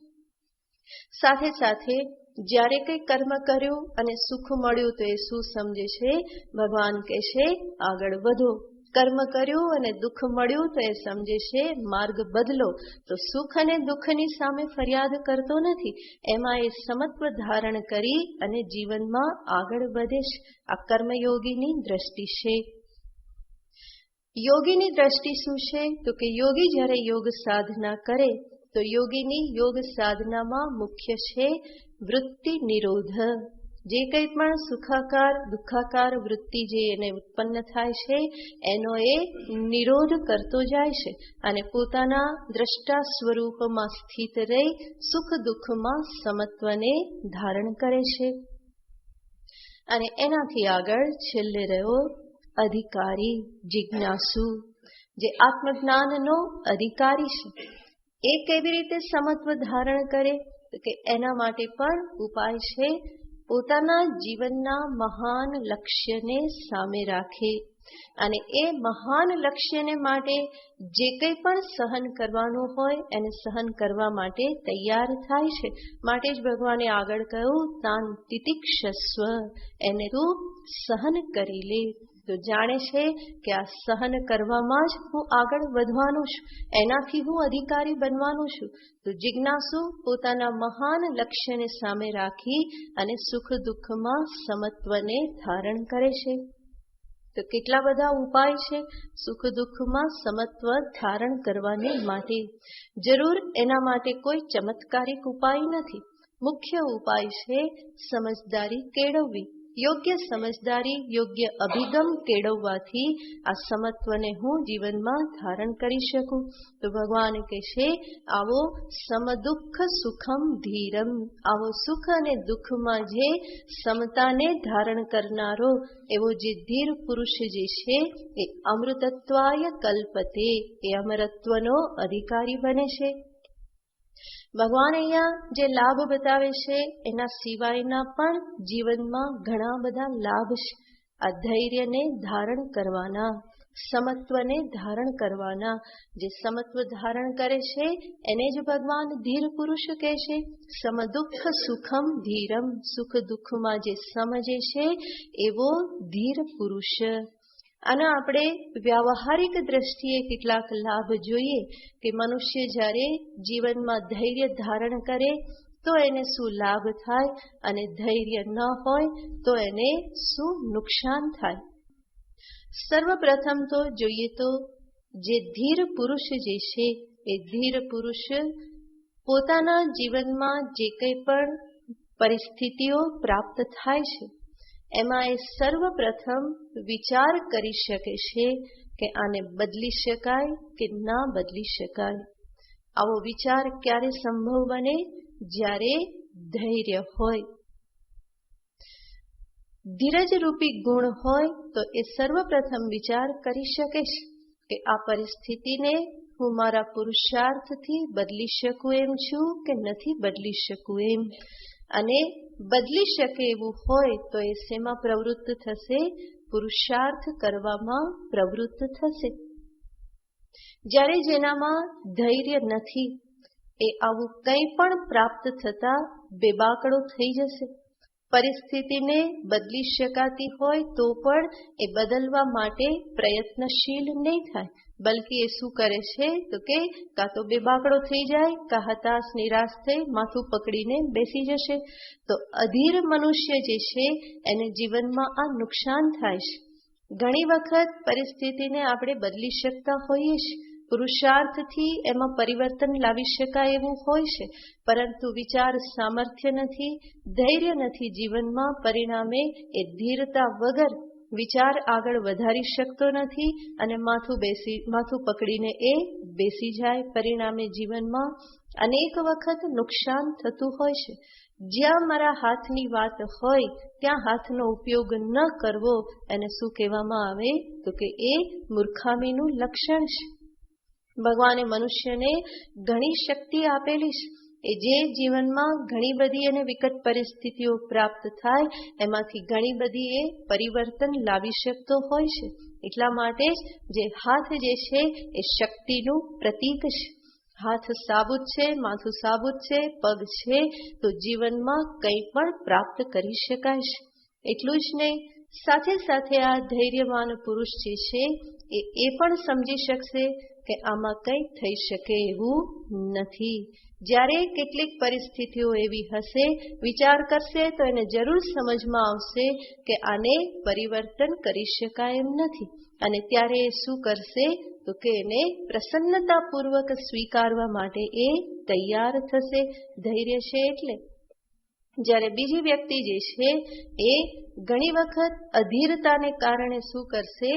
S2: સાથે સાથે જ્યારે કંઈ કર્મ કર્યું અને સુખ મળ્યું તો એ શું સમજે છે? ભગવાન કહે છે આગળ વધો. કર્મ કર્યું અને દુઃખ મળ્યું તો એ સમજે છે માર્ગ બદલો. તો સુખ અને દુઃખની સામે ફરિયાદ કરતો નથી. એમાં એ સમત્વ ધારણ કરી અને જીવનમાં આગળ વધે છે. આ કર્મયોગીની દ્રષ્ટિ છે. યોગીની દ્રષ્ટિ શું છે? તો કે યોગી જ્યારે યોગ સાધના કરે તો યોગીની યોગ સાધનામાં મુખ્ય છે વૃત્તિ નિરોધ. જે કંઈ પણ સુખાકાર દુઃખાકાર વૃત્તિ જે એને ઉત્પન્ન થાય છે એનો એ નિરોધ કરતો જાય છે અને પોતાના દ્રષ્ટા સ્વરૂપમાં સ્થિત રહી સુખ દુઃખમાં સમત્વને ધારણ કરે છે. અને એનાથી આગળ છેલ્લે રહ્યો અધિકારી જિજ્ઞાસુ, જે આત્મજ્ઞાનનો અધિકારી છે. એ કેવી રીતે સમત્વ ધારણ કરે? તો કે એના માટે પણ ઉપાય છે. પોતાના જીવનના મહાન લક્ષ્યને સામે રાખે અને એ મહાન લક્ષ્યને માટે જે કંઈ પણ સહન કરવાનું હોય એને સહન કરવા માટે તૈયાર થાય છે. માટે જ ભગવાને આગળ કહ્યું તાન તિતિક્ષસ્વ, એને તું સહન કરી લે. તો જાણે છે કે આ સહન કરવામાં જ હું આગળ વધવાનું છું, એનાથી હું અધિકારી બનવાનું છું. તો જિજ્ઞાસુ પોતાના મહાન લક્ષ્યને સામે રાખી અને સુખ દુઃખમાં સમત્વને ધારણ કરે છે. તો કેટલા બધા ઉપાય છે સુખ દુઃખમાં સમત્વ ધારણ કરવાને માટે. જરૂર એના માટે કોઈ ચમત્કારિક ઉપાય નથી. મુખ્ય ઉપાય છે સમજદારી કેળવવી. યોગ્ય સમજદારી યોગ્ય અભિગમ કેળવવાથી આ સમત્વને હું જીવનમાં ધારણ કરી શકું. તો ભગવાન કહે છે આવો સમદુઃખ સુખમ ધીરમ. આવો સુખ અને દુઃખમાં જે સમતાને ધારણ કરનારો એવો જે ધીર પુરુષ જે છે એ અમૃતત્વાય કલ્પતે, એ અમરત્વનો અધિકારી બને છે. ભગવાન અહીંયા જે લાભ બતાવે છે એના સિવાયના પણ જીવનમાં ઘણા બધા લાભ છે. આ ધૈર્યને ધારણ કરવાના, સમત્વને ધારણ કરવાના. જે સમત્વ ધારણ કરે છે એને જ ભગવાન ધીર પુરુષ કહે છે. સમદુઃખ સુખમ ધીરમ, સુખ દુઃખમાં જે સમજે છે એવો ધીર પુરુષ. અને આપણે વ્યાવહારિક દ્રષ્ટિએ કેટલાક લાભ જોઈએ કે મનુષ્ય જ્યારે જીવનમાં ધૈર્ય ધારણ કરે તો એને શું લાભ થાય અને ધૈર્ય ન હોય તો એને શું નુકસાન થાય. સર્વપ્રથમ તો જોઈએ તો જે ધીર પુરુષ જે છે એ ધીર પુરુષ પોતાના જીવનમાં જે કંઈ પણ પરિસ્થિતિઓ પ્રાપ્ત થાય છે એમાં એ સર્વપ્રથમ વિચાર કરી શકે છે કે આને બદલી શકાય કે ના બદલી શકાય. આવો વિચાર ક્યારે સંભવ બને? જ્યારે ધૈર્ય હોય. ધીરજ રૂપી ગુણ હોય તો એ સર્વપ્રથમ વિચાર કરી શકે છે કે આ પરિસ્થિતિને હું મારા પુરુષાર્થથી બદલી શકું એમ છું કે નથી બદલી શકું એમ. અને બદલી શકે એવું હોય તો એ શેમાં પ્રવૃત્ત થશે? પુરુષાર્થ કરવામાં પ્રવૃત્ત થશે. જ્યારે જેનામાં ધૈર્ય નથી એ આવું કંઈ પણ પ્રાપ્ત થતા બેબાકડો થઈ જશે. પરિસ્થિતિને બદલી શકાતી હોય તો પણ એ બદલવા માટે પ્રયત્નશીલ નહીં થાય. બલકી એ શું કરે છે તો કે કાં તો બેબાકડો થઈ જાય, કાં હતાશ નિરાશ થઈ માથું પકડીને બેસી જશે. તો અધીર મનુષ્ય જે છે એને જીવનમાં આ નુકસાન થાય છે. ઘણી વખત પરિસ્થિતિને આપણે બદલી શકતા હોઈએ છીએ, પુરુષાર્થથી એમાં પરિવર્તન લાવી શકાય એવું હોય છે, પરંતુ વિચાર સામર્થ્ય નથી, ધૈર્ય નથી જીવનમાં. પરિણામે એ ધીરતા વગર વિચાર આગળ વધારી શકતો નથી અને માથું પકડીને એ બેસી જાય. પરિણામે જીવનમાં અનેક વખત નુકસાન થતું હોય છે. જ્યાં મારા હાથની વાત હોય ત્યાં હાથનો ઉપયોગ ન કરવો, એને શું કહેવામાં આવે તો કે એ મૂર્ખામીનું લક્ષણ છે. ભગવાને મનુષ્યને ઘણી શક્તિ આપેલી છે. એ જે જીવનમાં ઘણી બધી અને વિકટ પરિસ્થિતિઓ પ્રાપ્ત થાય એમાંથી ઘણી બધી એ પરિવર્તન લાવી શકતો હોય છે. એટલા માટે જ જે હાથ જે છે એ શક્તિનું પ્રતીક છે. હાથ સાબુત છે, માથું સાબુત છે, પગ છે, તો જીવનમાં કંઈ પણ પ્રાપ્ત કરી શકાય છે. એટલું જ નહીં, સાથે સાથે આ ધૈર્યવાન પુરુષ જે છે એ પણ સમજી શકશે કે આમાં કંઈ થઈ શકે એવું નથી. જ્યારે કેટલીક પરિસ્થિતિઓ એવી હશે, વિચાર કરશે તો એને જરૂર સમજમાં આવશે કે આને પરિવર્તન કરી શકાય એમ નથી. અને ત્યારે એ શું કરશે તો કે એને પ્રસન્નતાપૂર્વક સ્વીકારવા માટે એ તૈયાર થશે. ધૈર્ય છે એટલે જ્યારે બીજી વ્યક્તિ જે છે એ ઘણી વખત અધીરતાને કારણે શું કરશે,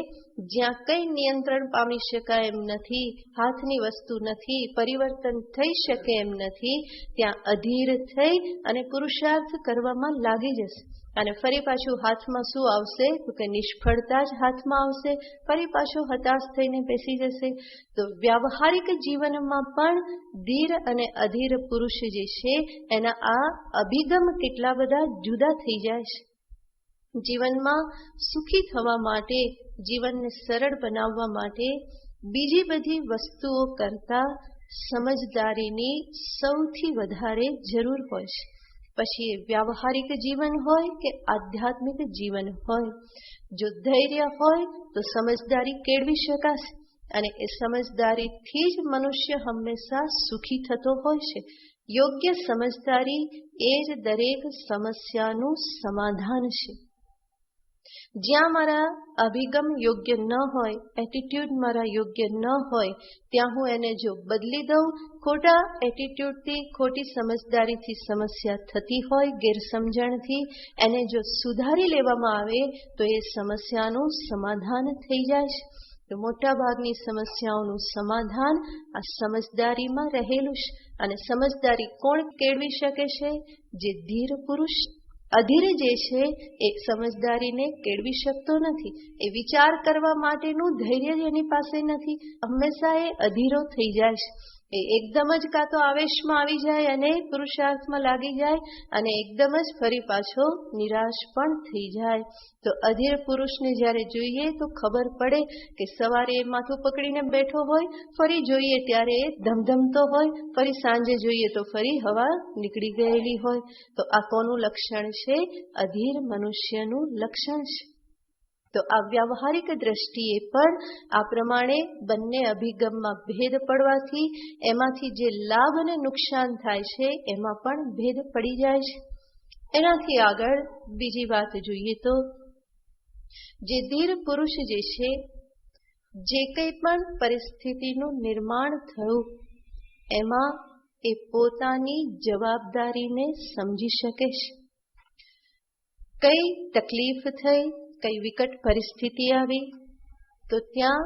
S2: જ્યાં કંઈ નિયંત્રણ પામી શકાય એમ નથી, હાથની વસ્તુ નથી, પરિવર્તન થઈ શકે એમ નથી, ત્યાં અધીર થઈ અને પુરુષાર્થ કરવામાં લાગી જશે. અને ફરી પાછું હાથમાં શું આવશે તો કે નિષ્ફળતા જ હાથમાં આવશે. ફરી પાછો હતાશ થઈને બેસી જશે. તો વ્યાવહારિક જીવનમાં પણ ધીર અને અધીર પુરુષ જે છે એના આ અભિગમ કેટલા બધા જુદા થઈ જાય છે. જીવનમાં સુખી થવા માટે, જીવનને સરળ બનાવવા માટે બીજી બધી વસ્તુઓ કરતાં સમજદારીની સૌથી વધારે જરૂર હોય છે. પછી એ વ્યાવહારિક જીવન હોય કે આધ્યાત્મિક જીવન હોય, જો ધૈર્ય હોય તો સમજદારી કેળવી શકાશે. અને એ સમજદારીથી જ મનુષ્ય હંમેશા સુખી થતો હોય છે. યોગ્ય સમજદારી એ જ દરેક સમસ્યાનું સમાધાન છે. જ્યાં મારા અભિગમ યોગ્ય ન હોય, એટીટ્યુડ મારા યોગ્ય ન હોય, ત્યાં હું એને જો બદલી દઉં, ખોટા એટીટ્યુડથી, ખોટી સમજદારીથી સમસ્યા થતી હોય, ગેરસમજણથી એને જો સુધારી લેવામાં આવે તો એ સમસ્યાનું સમાધાન થઈ જાય છે. તો મોટાભાગની સમસ્યાઓનું સમાધાન આ સમજદારીમાં રહેલું છે. અને સમજદારી કોણ કેળવી શકે છે? જે ધીર પુરુષ. અધીર જે છે એ સમજદારીને કેળવી શકતો નથી. એ વિચાર કરવા માટેનું ધૈર્ય જ એની પાસે નથી. હંમેશા એ અધીરો થઈ જાય છે. એ એકદમ જ કાં તો આવેશમાં આવી જાય અને પુરુષાર્થમાં લાગી જાય અને એકદમ જ ફરી પાછો નિરાશ પણ થઈ જાય. તો અધીર પુરુષને જ્યારે જોઈએ તો ખબર પડે કે સવારે એ માથું પકડીને બેઠો હોય, ફરી જોઈએ ત્યારે એ ધમધમતો હોય, ફરી સાંજે જોઈએ તો ફરી હવા નીકળી ગયેલી હોય. તો આ કોનું લક્ષણ છે? અધીર મનુષ્યનું લક્ષણ છે. તો આ વ્યાવહારિક દ્રષ્ટિએ પણ આ પ્રમાણે બંને અભિગમમાં ભેદ પડવાથી એમાંથી જે લાભ અને નુકસાન થાય છે એમાં પણ ભેદ પડી જાય છે. એનાથી આગળ બીજી વાત જોઈએ તો જે ધીર પુરુષ જે છે, જે કંઈ પણ પરિસ્થિતિનું નિર્માણ થયું એમાં એ પોતાની જવાબદારીને સમજી શકે છે. કઈ તકલીફ થઈ, કઈ વિકટ પરિસ્થિતિ આવી તો ત્યાં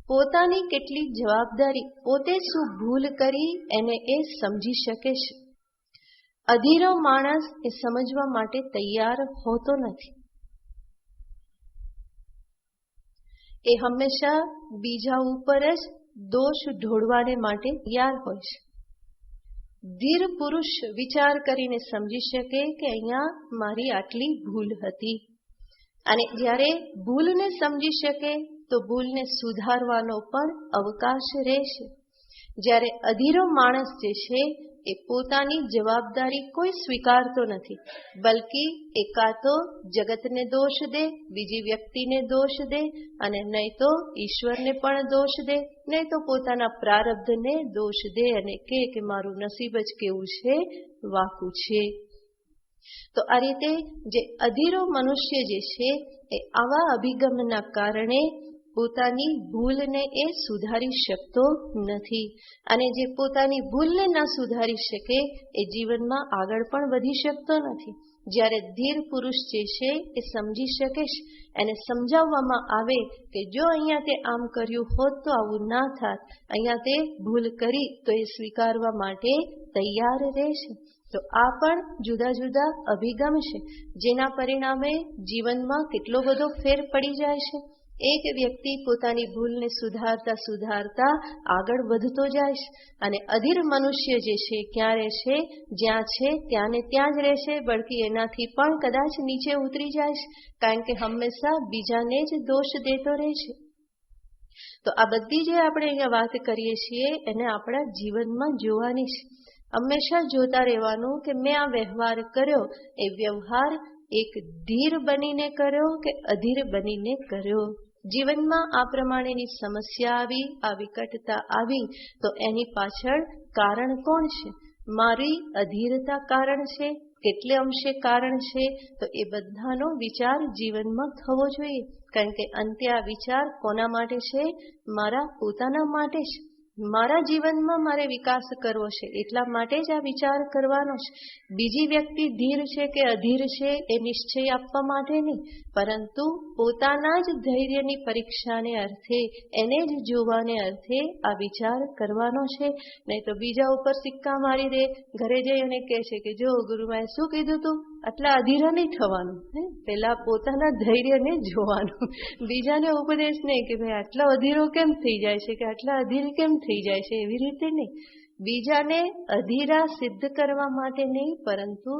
S2: પોતાની કેટલી જવાબદારી, પોતે શું ભૂલ કરી એને એ સમજી શકે છે. અધીરો માણસ એ સમજવા માટે તૈયાર હોતો નથી. એ હંમેશા બીજા ઉપર જ દોષ ઢોળવાને માટે તૈયાર હોય છે. ધીર પુરુષ વિચાર કરીને સમજી શકે કે અહીંયા મારી આટલી ભૂલ હતી. અને જ્યારે ભૂલને સમજી શકે તો ભૂલને સુધારવાનો પણ અવકાશ રહેશે. જ્યારે અધીરો માણસ જે છે એ પોતાની જવાબદારી કોઈ સ્વીકારતો નથી, બલકી એકા તો જગતને દોષ દે, બીજી વ્યક્તિને દોષ દે, અને નહીં તો ઈશ્વરને પણ દોષ દે, નહીં તો પોતાના પ્રારબ્ધને દોષ દે અને કે મારું નસીબ જ કેવું છે, વાકું છે. તો આ રીતે જે અધીરો મનુષ્ય જે છે એ આવા અભિગમના કારણે પોતાની ભૂલને એ સુધારી શકતો નથી, અને જે પોતાની ભૂલને ન સુધારી શકે એ જીવનમાં આગળ પણ વધી શકતો નથી. જ્યારે ધીર પુરુષ જે છે એ સમજી શકે છે, એને સમજાવવામાં આવે કે જો અહીંયા તે આમ કર્યું હોત તો આવું ના થાત, અહીંયા તે ભૂલ કરી તો એ સ્વીકારવા માટે તૈયાર રહેશે. તો આ પણ જુદા જુદા અભિગમ છે, જેના પરિણામે જીવનમાં કેટલો બધો ફેર પડી જાય છે. એક વ્યક્તિ પોતાની ભૂલને સુધારતા સુધારતા આગળ વધતો જાય છે, અને અધીર મનુષ્ય જે છે ક્યાં રહેશે? જ્યાં છે ત્યાં ને ત્યાં જ રહેશે, બળકી એનાથી પણ કદાચ નીચે ઉતરી જાય છે, કારણ કે હંમેશા બીજાને જ દોષ દેતો રહે છે. તો આ બધી જે આપણે અહીંયા વાત કરીએ છીએ એને આપણા જીવનમાં જોવાની છે. હંમેશા જોતા રહેવાનું કે મેં આ વ્યવહાર કર્યો, એ વ્યવહાર એક ધીર બનીને કર્યો કે અધીર બનીને કર્યો. જીવનમાં આ પ્રમાણેની સમસ્યા આવી, આ વિકટતા આવી, તો એની પાછળ કારણ કોણ છે? મારી અધીરતા કારણ છે, કેટલે અંશે કારણ છે? તો એ બધાનો વિચાર જીવનમાં થવો જોઈએ, કારણ કે અંતે આ વિચાર કોના માટે છે? મારા પોતાના માટે છે. મારા જીવનમાં મારે વિકાસ કરવો છે, એટલા માટે જ આ વિચાર કરવાનો છે. બીજી વ્યક્તિ ધીર છે કે અધીર છે એ નિશ્ચય આપવા માટે નહીં, પરંતુ પોતાના જ ધૈર્યની પરીક્ષાને અર્થે, એને જ જોવાને અર્થે આ વિચાર કરવાનો છે. નહીં તો બીજા ઉપર સિક્કા મારી દે, ઘરે જઈ અને કહે છે કે જો ગુરુમાએ શું કીધું તું, આટલા અધીરા નહીં થવાનું. પેલા પોતાના ધૈર્યને જોવાનું, બીજાને ઉપદેશ નહીં કે ભાઈ આટલા અધીરો કેમ થઈ જાય છે કે આટલા અધીર કેમ થઈ જાય છે, એવી રીતે નહીં. બીજાને અધીરા સિદ્ધ કરવા માટે નહીં, પરંતુ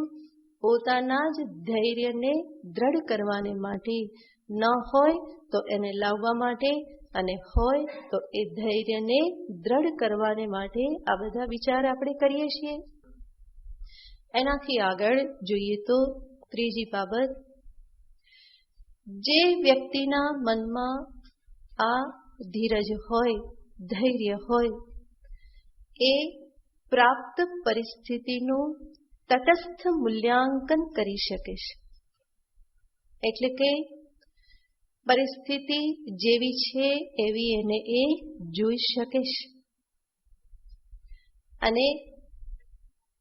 S2: પોતાના જ ધૈર્યને દ્રઢ કરવાને માટે. ન હોય તો એને લાવવા માટે, અને હોય તો એ ધૈર્યને દ્રઢ કરવાને માટે આ બધા વિચાર આપણે કરીએ છીએ. એનાથી આગળ જોઈએ તો ત્રીજી બાબત, જે વ્યક્તિના મનમાં આ ધીરજ હોય, ધૈર્ય હોય, એ પ્રાપ્ત પરિસ્થિતિનું તટસ્થ મૂલ્યાંકન કરી શકે છે. એટલે કે પરિસ્થિતિ જેવી છે એવી એને એ જોઈ શકે છે, અને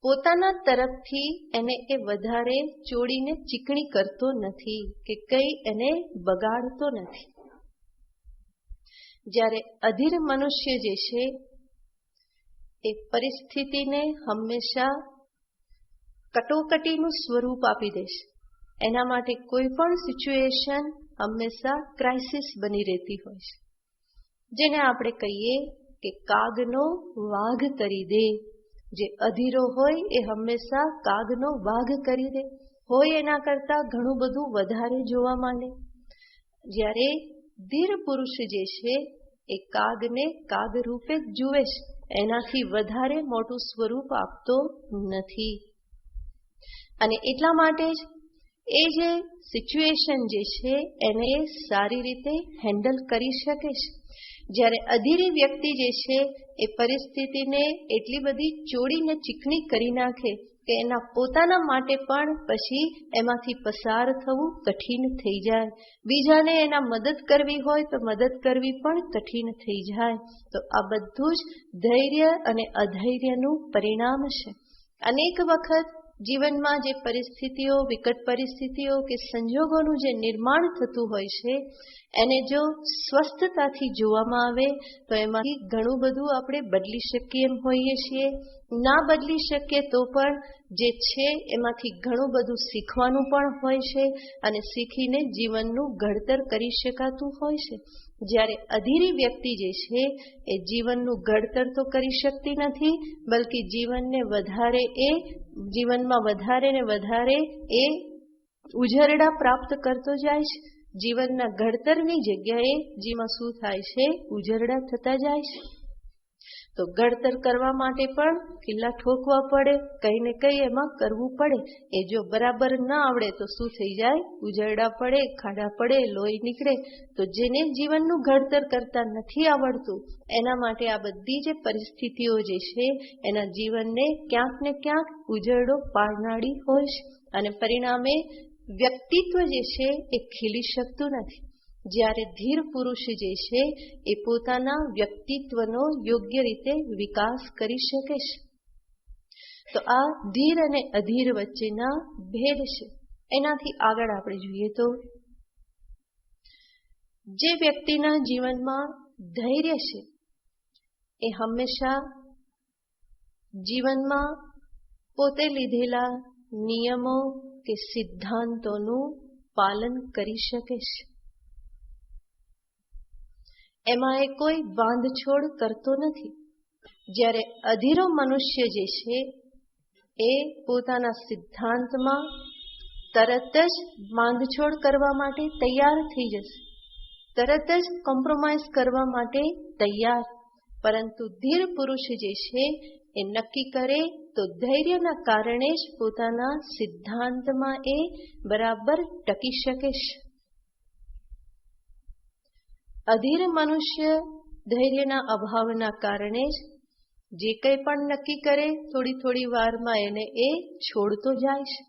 S2: પોતાના તરફથી એને એ વધારે ચોડીને ચીકણી કરતો નથી કે કંઈ એને બગાડતો નથી. જ્યારે અધીર મનુષ્ય જે છે એ પરિસ્થિતિને હંમેશા કટોકટીનું સ્વરૂપ આપી દેશે. એના માટે કોઈ પણ સિચ્યુએશન હંમેશા ક્રાઇસિસ બની રહેતી હોય છે, જેને આપણે કહીએ કે કાગનો વાઘ કરી દે. જે અધીરો હોય એ હંમેશા કાગનો વાઘ કરી દે, હોય એના કરતા ઘણું બધું વધારે જોવા માંડે. જ્યારે ધીર પુરુષ જે છે એ કાગને કાગ રૂપે જ જુએ છે, એનાથી વધારે મોટું સ્વરૂપ આપતો નથી. અને એટલા માટે જ એ જે સિચ્યુએશન જે છે એને સારી રીતે હેન્ડલ કરી શકે છે. જ્યારે અધીરી વ્યક્તિ જે છે એ પરિસ્થિતિને એટલી બધી ચોડીને ચીકણી કરી નાખે કે એના પોતાના માટે પણ પછી એમાંથી પસાર થવું કઠિન થઈ જાય. બીજાને એના મદદ કરવી હોય તો મદદ કરવી પણ કઠિન થઈ જાય. તો આ બધું જ ધૈર્ય અને અધૈર્યનું પરિણામ છે. અનેક વખત જીવનમાં જે પરિસ્થિતિઓ, વિકટ પરિસ્થિતિઓ કે સંજોગોનું જે નિર્માણ થતું હોય છે, એને જો સ્વસ્થતાથી જોવામાં આવે તો એમાંથી ઘણું બધું આપણે બદલી શકીએ એમ હોઈએ છીએ. ના બદલી શકીએ તો પણ જે છે એમાંથી ઘણું બધું શીખવાનું પણ હોય છે, અને શીખીને જીવનનું ઘડતર કરી શકાતું હોય છે. જ્યારે અધીરી વ્યક્તિ જે છે એ જીવનનું ઘડતર તો કરી શકતી નથી, બલકી જીવનમાં વધારે ને વધારે એ ઉજરડા પ્રાપ્ત કરતો જાય છે. જીવનના ઘડતરની જગ્યાએ જીવનમાં શું થાય છે? ઉજરડા થતા જાય છે. તો ઘડતર કરવા માટે પણ કિલ્લા ઠોકવા પડે, કંઈ ને કંઈ એમાં કરવું પડે. એ જો બરાબર ના આવડે તો શું થઈ જાય? ઉજરડા પડે, ખાડા પડે, લોહી નીકળે. તો જેને જીવનનું ઘડતર કરતા નથી આવડતું એના માટે આ બધી જે પરિસ્થિતિઓ જે છે એના જીવનને ક્યાંક ને ક્યાંક ઉજરડો પાડનારી હોય છે, અને પરિણામે વ્યક્તિત્વ જે છે એ ખીલી શકતું નથી. જ્યારે ધીર પુરુષ જે છે એ પોતાના વ્યક્તિત્વનો યોગ્ય રીતે વિકાસ કરી શકે છે. તો આ ધીર અને અધીર વચ્ચેના ભેદ છે. એનાથી આગળ આપણે જોઈએ તો જે વ્યક્તિના જીવનમાં ધૈર્ય છે એ હંમેશા જીવનમાં પોતે લીધેલા નિયમો કે સિદ્ધાંતોનું પાલન કરી શકે છે. એમાં એ કોઈ બાંધછોડ કરતો નથી. જ્યારે અધીરો મનુષ્ય જે છે એ પોતાના સિદ્ધાંતમાં તરત જ બાંધછોડ કરવા માટે તૈયાર થઈ જશે, તરત જ કોમ્પ્રોમાઇઝ કરવા માટે તૈયાર. પરંતુ ધીર પુરુષ જે છે એ નક્કી કરે તો ધૈર્યના કારણે જ પોતાના સિદ્ધાંતમાં એ બરાબર ટકી શકે છે. અધીર મનુષ્ય ધૈર્યના અભાવના કારણે જ જે કંઈ પણ નક્કી કરે થોડી થોડી વારમાં એને એ છોડતો જાય છે.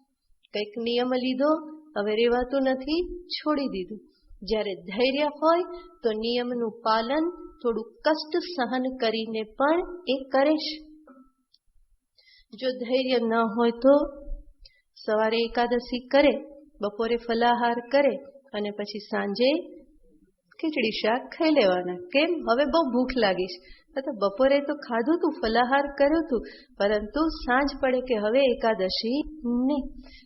S2: કંઈક નિયમ લીધો, હવે રહેવાતું નથી, છોડી દીધું. જ્યારે ધૈર્ય હોય તો નિયમનું પાલન થોડું કષ્ટ સહન કરીને પણ એ કરે છે. જો ધૈર્ય ન હોય તો સવારે એકાદશી કરે, બપોરે ફલાહાર કરે અને પછી સાંજે ખીચડી શાક ખાઈ લેવાના. કેમ? હવે બહુ ભૂખ લાગી છે. તો બપોરે તો ખાધું તું, ફલાહાર કર્યું તું, પરંતુ સાંજ પડે કે હવે એકાદશી નહીં.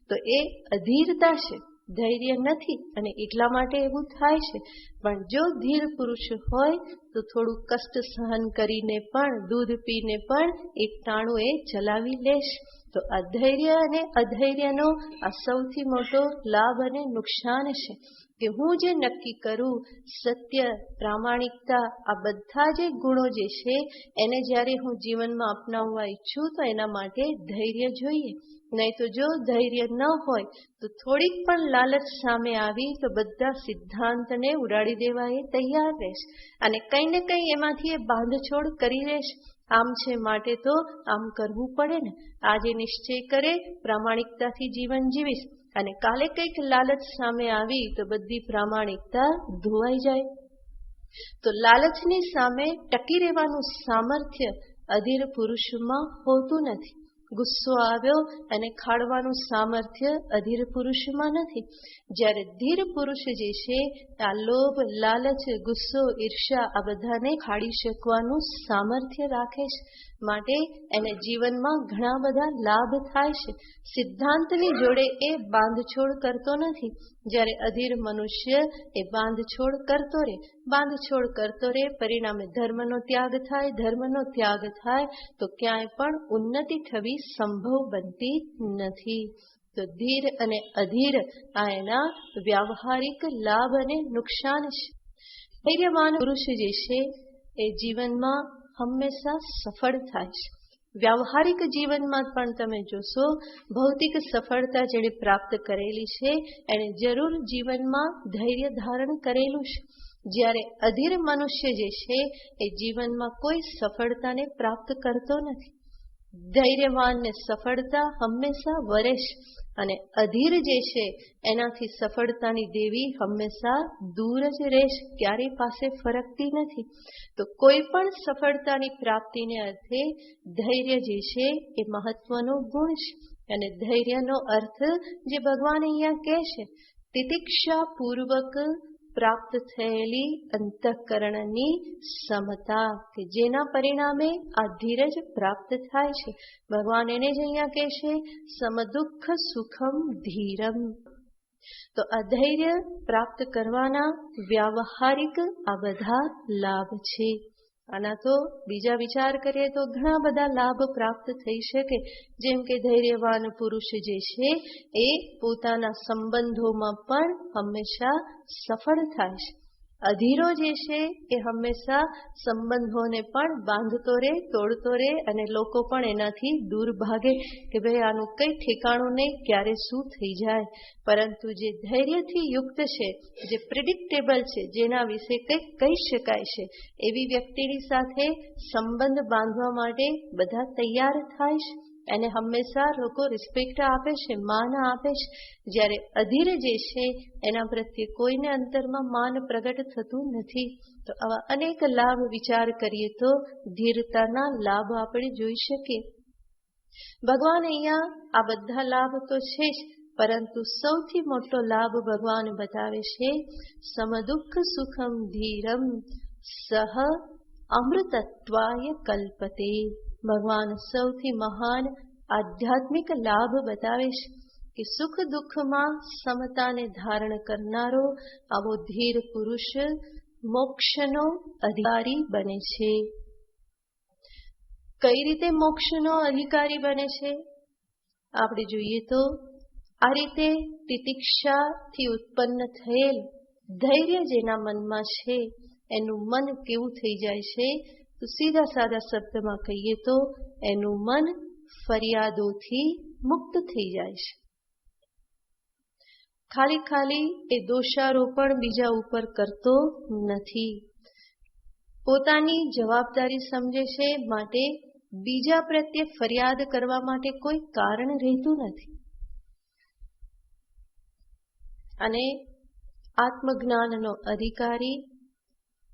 S2: તો એ અધીરતા છે, ધૈર્ય નથી, અને એટલા માટે એવું થાય છે. પણ જો ધીર પુરુષ હોય તો થોડું કષ્ટ સહન કરીને પણ, દૂધ પીને પણ એક ટાણું એ ચલાવી લેશ. તો અધૈર્ય અને અધૈર્યનો આ સૌથી મોટો લાભ અને નુકસાન છે કે હું જે નક્કી કરું, સત્ય, પ્રામાણિકતા, આ બધા જે ગુણો જે છે એને જ્યારે હું જીવનમાં અપનાવવા ઈચ્છું તો એના માટે ધૈર્ય જોઈએ. નહીં તો જો ધૈર્ય ન હોય તો થોડીક પણ લાલચ સામે આવી તો બધા સિદ્ધાંતને ઉડાડી દેવા એ તૈયાર રહેશે, અને કંઈ ને કંઈ એમાંથી એ બાંધછોડ કરી રહેશે. આમ છે માટે તો આમ કરવું પડે ને. આજે નિશ્ચય કરે પ્રામાણિકતાથી જીવન જીવીશ, અને કાલે કંઈક લાલચ સામે આવી તો બધી પ્રામાણિકતા ધોવાઈ જાય. તો લાલચની સામે ટકી રહેવાનું સામર્થ્ય અધીર પુરુષમાં હોતું નથી. ગુસ્સો આવ્યો અને ખાડવાનું સામર્થ્ય અધીર પુરુષમાં નથી. જ્યારે ધીર પુરુષ જે છે આ લોભ, લાલચ, ગુસ્સો, ઈર્ષા આ બધાને ખાડી શકવાનું સામર્થ્ય રાખે છે. માટે એને જીવનમાં ઘણા બધા લાભ થાય છે. સિદ્ધાંતની જોડે એ બાંધછોડ કરતો નથી. જ્યારે અધીર મનુષ્ય એ બાંધછોડ કરતો રહે, પરિણામે ધર્મનો ત્યાગ થાય. ધર્મનો ત્યાગ થાય તો ક્યાંય પણ ઉન્નતિ થવી સંભવ બનતી નથી. તો ધીર અને અધીર આ એના વ્યાવહારિક લાભ અને નુકસાન છે. ધૈર્યવાન પુરુષ જે છે એ જીવનમાં હંમેશા સફળ થાય છે. વ્યાવહારિક જીવનમાં પણ તમે જોશો, ભૌતિક સફળતા જેણે પ્રાપ્ત કરેલી છે એણે જરૂર જીવનમાં ધૈર્ય ધારણ કરેલું છે. જ્યારે અધીર મનુષ્ય જે છે એ જીવનમાં કોઈ સફળતાને પ્રાપ્ત કરતો નથી. ધૈર્યવાનને સફળતા હંમેશા વરે છે, અને અધીર જે છે એનાથી સફળતાની દેવી હંમેશા દૂર જ રહેશે, ક્યારેય પાસે ફરકતી નથી. તો કોઈ પણ સફળતાની પ્રાપ્તિને અર્થે ધૈર્ય જે છે એ મહત્વનો ગુણ છે. અને ધૈર્યનો અર્થ જે ભગવાન અહીંયા કહે છે, તિતિક્ષા પૂર્વક પ્રાપ્ત થયેલી અંતઃકરણની સમતા, કે જેના પરિણામે આ ધીરજ પ્રાપ્ત થાય છે. ભગવાન એને જ અહીંયા કહે છે સમદુઃખ સુખમ ધીરમ. તો આ ધૈર્ય પ્રાપ્ત કરવાના વ્યાવહારિક આ બધા લાભ છે. આના તો બીજા વિચાર કરીએ તો ઘણા બધા લાભ પ્રાપ્ત થઈ શકે. જેમ કે ધૈર્યવાન પુરુષ જે છે એ પોતાના સંબંધોમાં પણ હંમેશા સફળ થાય છે. અધીરો જે છે એ હંમેશા સંબંધોને પણ બાંધતો રહે, તોડતો રહે અને લોકો પણ એનાથી દૂર ભાગે કે ભાઈ આનું કંઈ ઠેકાણું નહીં, ક્યારે શું થઈ જાય. પરંતુ જે ધૈર્યથી યુક્ત છે, જે પ્રિડિક્ટેબલ છે, જેના વિશે કંઈક કહી શકાય છે, એવી વ્યક્તિની સાથે સંબંધ બાંધવા માટે બધા તૈયાર થાય છે. એને હંમેશા લોકો રિસ્પેક્ટ આપે છે, માન આપે છે. જ્યારે અધીર જે છે એના પ્રત્યે કોઈને અંતરમાં માન પ્રગટ થતું નથી. તો આવા અનેક લાભ વિચાર કરીએ તો ધીરતાના લાભ આપણે જોઈ શકીએ. ભગવાન અહીંયા આ બધા લાભ તો છે જ, પરંતુ સૌથી મોટો લાભ ભગવાન બતાવે છે, સમદુઃખ સુખમ ધીરમ સહ અમૃતત્વાય કલ્પતે. ભગવાન સૌથી મહાન આધ્યાત્મિક લાભ બતાવે છે કે સુખ દુઃખમાં સમતાને ધારણ કરનારો આવો ધીર પુરુષ મોક્ષનો અધિકારી બને છે. કઈ રીતે મોક્ષનો અધિકારી બને છે આપણે જોઈએ તો આ રીતે તિતિક્ષાથી ઉત્પન્ન થયેલ ધૈર્ય જેના મનમાં છે એનું મન કેવું થઈ જાય છે? તો સીધા સાદા શબ્દમાં કહીએ તો એનું મન ફરિયાદોથી મુક્ત થઈ જાય છે. ખાલી એ દોષારોપણ બીજા ઉપર કરતો નથી. પોતાની જવાબદારી સમજે છે, માટે બીજા પ્રત્યે ફરિયાદ કરવા માટે કોઈ કારણ રહેતું નથી. અને આત્મજ્ઞાનનો અધિકારી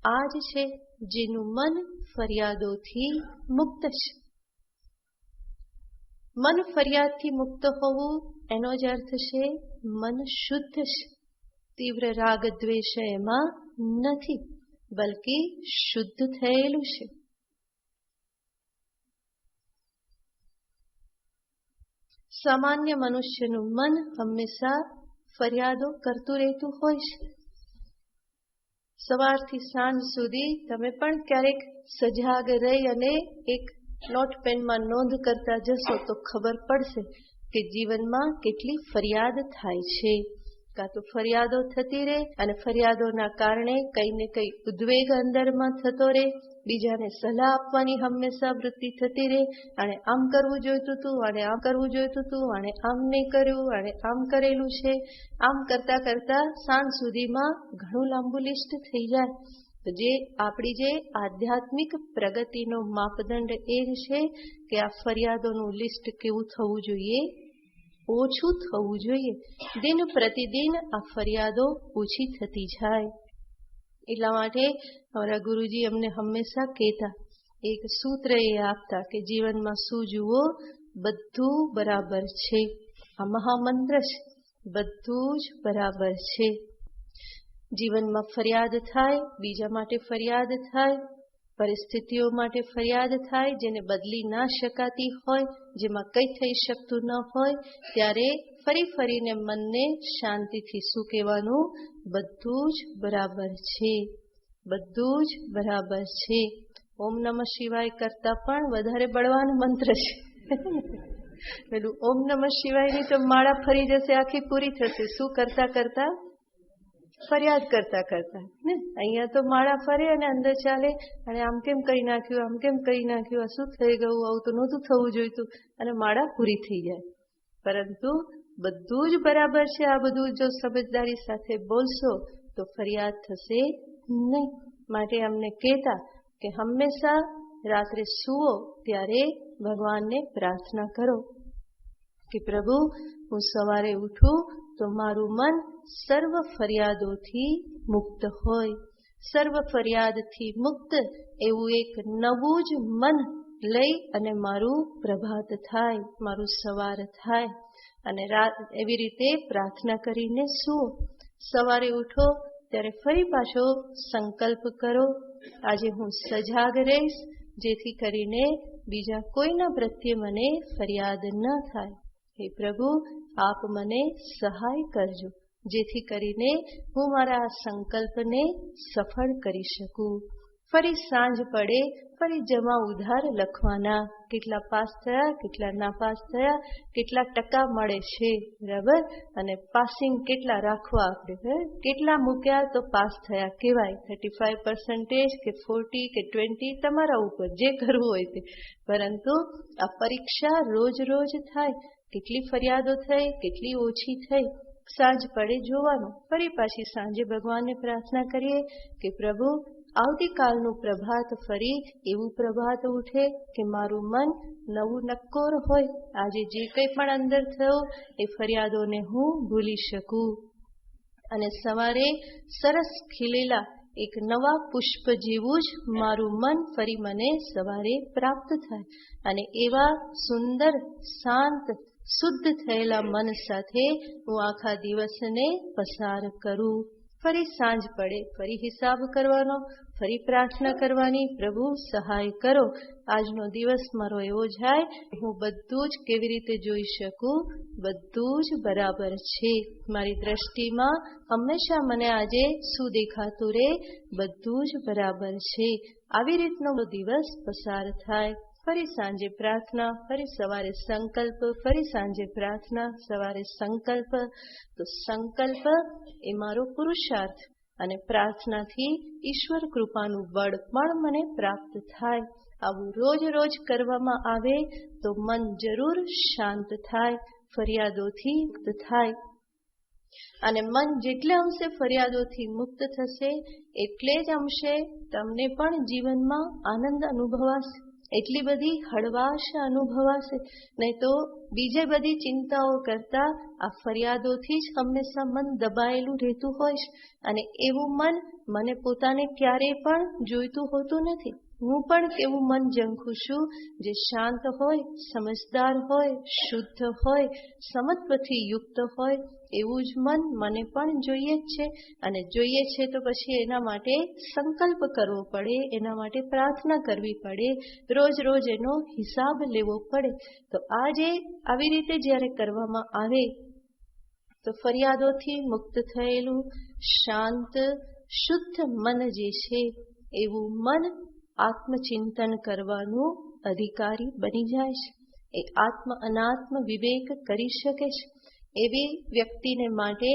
S2: આ જ છે જેનું મન ફરિયાદોથી મુક્ત છે. મન ફરિયાદથી મુક્ત હોવું એનો જ અર્થ છે મન શુદ્ધ છે. તીવ્ર રાગ દ્વેષ એમાં નથી, બલ્કિ શુદ્ધ થયેલું છે. સામાન્ય મનુષ્યનું મન હંમેશા ફરિયાદો કરતું રહેતું હોય છે. સવારથી સાંજ સુધી તમે પણ ક્યારેક સજાગ રહી અને એક નોટપેનમાં નોંધ કરતા જશો તો ખબર પડશે કે જીવનમાં કેટલી ફરિયાદ થાય છે. કાં તો ફરિયાદો થતી રહે અને ફરિયાદોના કારણે કંઈ ને કંઈ ઉદ્વેગ અંદરમાં થતો રહે, બીજાને સલાહ આપવાની હંમેશા વૃત્તિ થતી રહે, અને આમ કરવું જોઈતું હતું, અને આમ કરવું જોઈતું હતું, અને આમ નહીં કર્યું, અને આમ કરેલું છે. આમ કરતા કરતા સાંજ સુધીમાં ઘણું લાંબુ લિસ્ટ થઈ જાય. તો જે આપણી જે આધ્યાત્મિક પ્રગતિનો માપદંડ એ જ છે કે આ ફરિયાદોનું લિસ્ટ કેવું થવું જોઈએ? ઓછું થવું જોઈએ. દિન પ્રતિદિન આ ફરિયાદો ઓછી થતી જાય. એટલા માટે અમારા ગુરુજી અમને હંમેશા કહેતા, એક સૂત્ર એ આપતા કે જીવનમાં શું જુઓ? બધું બરાબર છે. આ મહામંત્ર છે, બધું જ બરાબર છે. જીવનમાં ફરિયાદ થાય, બીજા માટે ફરિયાદ થાય, પરિસ્થિતિઓ માટે ફરિયાદ થાય જેને બદલી ના શકાતી હોય, જેમાં કંઈ થઈ શકતું ન હોય, ત્યારે ફરીને મનને શાંતિથી શું કહેવાનું? બધું જ બરાબર છે, બધું જ બરાબર છે. ઓમ નમઃ શિવાય કરતા પણ વધારે બળવાન મંત્ર છે. પેલું ઓમ નમઃ શિવાયની તો માળા ફરી જશે, આખી પૂરી થશે. શું કરતા કરતા? ફરિયાદ કરતા કરતા ને. અહીંયા તો માળા ફરે અને અંદર ચાલે, અને આમ કેમ કરી નાખ્યું, આમ કેમ કરી નાખ્યું, આ શું થઈ ગયું, આવું તો નહોતું થવું જોઈતું, અને માળા પૂરી થઈ જાય. પરંતુ બધું જ બરાબર છે, આ બધું જો સમજદારી સાથે બોલશો તો ફરિયાદ થશે નહીં. માટે અમને કહેતા કે હંમેશા રાત્રે સૂવો ત્યારે ભગવાનને પ્રાર્થના કરો કે પ્રભુ, હું સવારે ઉઠું તો મારું મન સર્વ ફરિયાદોથી મુક્ત હોય. સર્વ ફરિયાદથી મુક્ત એવું એક નવું જ મન લઈ અને મારું પ્રભાત થાય, મારું સવાર થાય. અને એવી રીતે પ્રાર્થના કરીને સૂવો. સવારે ઉઠો ત્યારે ફરી પાછો સંકલ્પ કરો, આજે હું સજાગ રહીશ, જેથી કરીને બીજા કોઈના પ્રત્યે મને ફરિયાદ ન થાય. હે પ્રભુ, આપ મને સહાય કરજો, જેથી કરીને હું મારા આ સંકલ્પને સફળ કરી શકું. ફરી સાંજ પડે, ફરી જમા ઉધાર લખવાના, કેટલા પાસ થયા, કેટલા નાપાસ થયા, કેટલા ટકા મળે છે, બરાબર, અને પાસિંગ કેટલા રાખવા આપણે, કેટલા મૂક્યા તો પાસ થયા કહેવાય, 35% કે 40 કે 20, તમારા ઉપર જે કરવું હોય તે. પરંતુ આ પરીક્ષા રોજ રોજ થાય, કેટલી ફરિયાદો થઈ, કેટલી ઓછી થઈ, સાંજ પડે જોવાનું. ફરી પાછી સાંજે ભગવાનને પ્રાર્થના કરીએ કે પ્રભુ, આવતીકાલનું પ્રભાત ફરી એવું પ્રભાત ઉઠે કે મારું મન નવું નક્કોર હોય, આજે જે કંઈ પણ અંદર થયું એ ફરિયાદોને હું ભૂલી શકું, અને સવારે સરસ ખીલેલા એક નવા પુષ્પ જેવું જ મારું મન ફરી મને સવારે પ્રાપ્ત થાય, અને એવા સુંદર, શાંત, શુદ્ધ થયેલા મન સાથે હું આખા દિવસને પસાર કરું. ફરી સાંજ પડે, ફરી હિસાબ કરવાનો, ફરી પ્રાર્થના કરવાની, પ્રભુ સહાય કરો, આજનો દિવસ મારો એવો જાય હું બધું જ કેવી રીતે જોઈ શકું, બધું જ બરાબર છે, મારી દ્રષ્ટિમાં હંમેશા મને આજે શું દેખાતું રહે, બધું જ બરાબર છે. આવી રીતનો દિવસ પસાર થાય. ફરી સાંજે પ્રાર્થના, ફરી સવારે સંકલ્પ, ફરી સાંજે પ્રાર્થના, સવારે સંકલ્પ. તો સંકલ્પ એ મારો પુરુષાર્થ, અને પ્રાર્થનાથી ઈશ્વર કૃપાનું બળ પણ મને પ્રાપ્ત થાય. આવું રોજ રોજ કરવામાં આવે તો મન જરૂર શાંત થાય, ફરિયાદોથી મુક્ત થાય, અને મન જેટલે અંશે ફરિયાદોથી મુક્ત થશે એટલે જ અંશે તમને પણ જીવનમાં આનંદ અનુભવાશે, એટલી બધી હળવાશ અનુભવાશે. નહીં તો બીજે બધી ચિંતાઓ કરતા આ ફરિયાદોથી જ હંમેશા મન દબાયેલું રહેતું હોય છે, અને એવું મન મને પોતાને ક્યારેય પણ જોઈતું હોતું નથી. હું પણ કેવું મન ઝંખું છું જે શાંત હોય, સમજદાર હોય, શુદ્ધ હોય, સમત્વથી યુક્ત હોય, એવું જ મન મને પણ જોઈએ જ છે. અને જોઈએ છે તો પછી એના માટે સંકલ્પ કરવો પડે, એના માટે પ્રાર્થના કરવી પડે, રોજ રોજ એનો હિસાબ લેવો પડે. તો આજે આવી રીતે જ્યારે કરવામાં આવે તો ફરિયાદોથી મુક્ત થયેલું શાંત શુદ્ધ મન જે છે એવું મન આત્મચિંતન કરવાનું અધિકારી બની જાય છે. એ આત્મ અનાત્મ વિવેક કરી શકે છે. એવી વ્યક્તિને માટે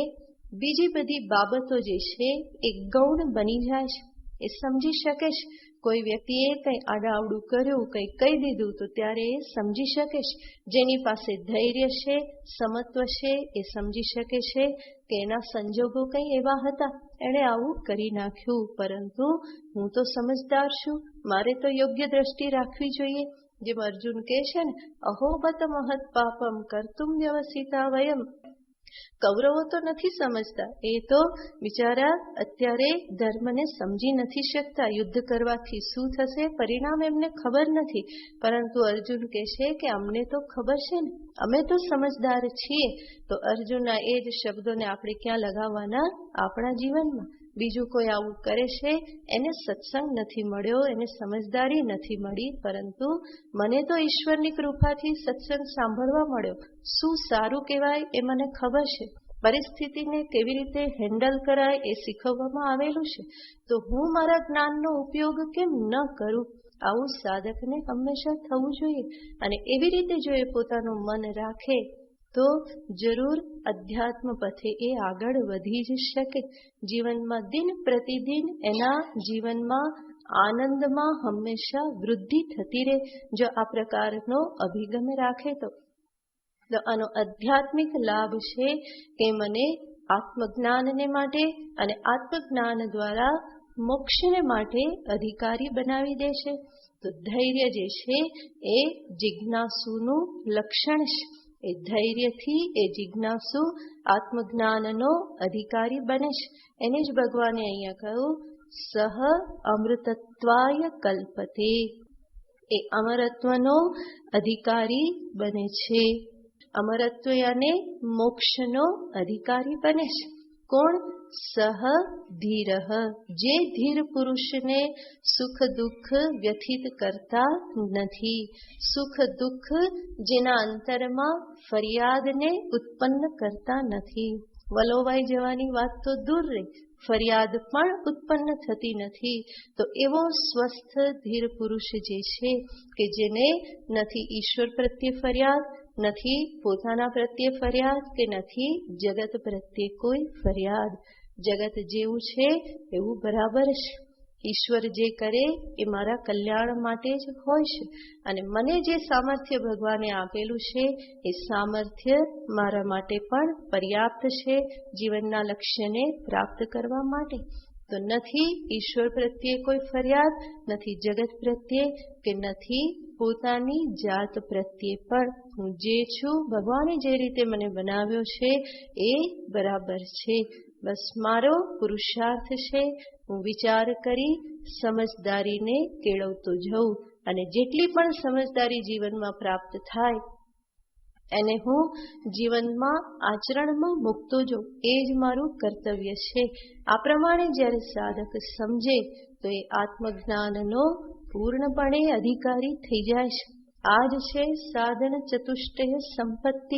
S2: બીજી બધી બાબતો જે છે એ ગૌણ બની જાય છે. એ સમજી શકે છે, કોઈ વ્યક્તિએ કંઈ આડાવડું કર્યું, કંઈ કહી દીધું તો ત્યારે એ સમજી શકે છે. જેની પાસે ધૈર્ય છે, સમત્વ છે, એ સમજી શકે છે કે એના સંજોગો કંઈ એવા હતા, એણે આવું કરી નાખ્યું, પરંતુ હું તો સમજદાર છું, મારે તો યોગ્ય દ્રષ્ટિ રાખવી જોઈએ. જેમ અર્જુન કહે છે ને, અહોબત મહત પાપમ કર્તુમ વ્યવસિતા વયમ. કૌરવો તો નથી સમજતા, એ તો બિચારા અત્યારે ધર્મને સમજી નથી શકતા, યુદ્ધ કરવાથી શું થશે પરિણામ એમને ખબર નથી. પરંતુ અર્જુન કહે છે કે અમને તો ખબર છે ને, અમે તો સમજદાર છીએ. તો અર્જુનના એ જ શબ્દોને આપણે ક્યાં લગાવવાના? આપણા જીવનમાં. બીજું કોઈ આવું કરે છે એને સત્સંગ નથી મળ્યો, એને સમજદારી નથી મળી, પરંતુ મને તો ઈશ્વરની કૃપાથી સત્સંગ સાંભળવા મળ્યો. શું સારું કહેવાય એ મને ખબર છે, પરિસ્થિતિને કેવી રીતે હેન્ડલ કરાય એ શીખવવામાં આવેલું છે. તો હું મારા જ્ઞાનનો ઉપયોગ કેમ ન કરું? આવું સાધકને હંમેશા થવું જોઈએ. અને એવી રીતે જો એ પોતાનું મન રાખે તો જરૂર અધ્યાત્મ પથે એ આગળ વધી જ શકે. જીવનમાં દિન પ્રતિદિન એના જીવનમાં આનંદમાં હંમેશા વૃદ્ધિ થતી રહે જો આ પ્રકારનો અભિગમ રાખે તો. આનો આધ્યાત્મિક લાભ છે કે મને આત્મજ્ઞાનને માટે અને આત્મજ્ઞાન દ્વારા મોક્ષને માટે અધિકારી બનાવી દે છે. તો ધૈર્ય જે છે એ જિજ્ઞાસુનું લક્ષણ છે. એ ધૈર્યથી એ જિજ્ઞાસુ આત્મજ્ઞાનનો અધિકારી બને છે. એને જ ભગવાને અહીંયા કહ્યું, સહ અમૃતત્વાય કલ્પતે. એ અમરત્વનો અધિકારી બને છે. અમરત્વ અને મોક્ષનો અધિકારી બને છે. કોણ? સહ ધીરઃ. જે ધીર પુરુષને સુખ દુઃખ વ્યથિત કરતા નથી. સુખ દુઃખ જેના અંતરમાં ફરિયાદને ઉત્પન્ન કરતા નથી. વલોવાઈ જવાની વાત તો દૂર રહી, ફરિયાદ પણ ઉત્પન્ન થતી નથી. તો એવો સ્વસ્થ ધીર પુરુષ જે છે કે જેને નથી ઈશ્વર પ્રત્યે ફરિયાદ, નથી પોતાના પ્રત્યે ફરિયાદ કે નથી જગત પ્રત્યે કોઈ ફરિયાદ. જગત જેવું છે એવું બરાબર છે. ઈશ્વર જે કરે એ મારા કલ્યાણ માટે જ હોય છે અને મને જે સામર્થ્ય ભગવાને આપેલું છે એ સામર્થ્ય મારા માટે પણ પર્યાપ્ત છે જીવનના લક્ષ્યને પ્રાપ્ત કરવા માટે. તો નથી ઈશ્વર પ્રત્યે કોઈ ફરિયાદ, નથી જગત પ્રત્યે કે નથી પોતાની જાત પ્રત્યે પણ. હું જે છું, ભગવાને જે રીતે મને બનાવ્યો છે એ બરાબર છે. બસ મારો પુરુષાર્થ છે હું વિચાર કરી સમજદારીને કેળવતો જઉં અને જેટલી પણ સમજદારી જીવનમાં પ્રાપ્ત થાય એને હું જીવનમાં આચરણમાં મૂકતો જાઉં. એ જ મારું કર્તવ્ય છે. આ પ્રમાણે જ્યારે સાધક સમજે તો એ આત્મજ્ઞાનનો પૂર્ણપણે અધિકારી થઈ જાય છે. આ જ છે સાધન ચતુષ્ટય સંપત્તિ,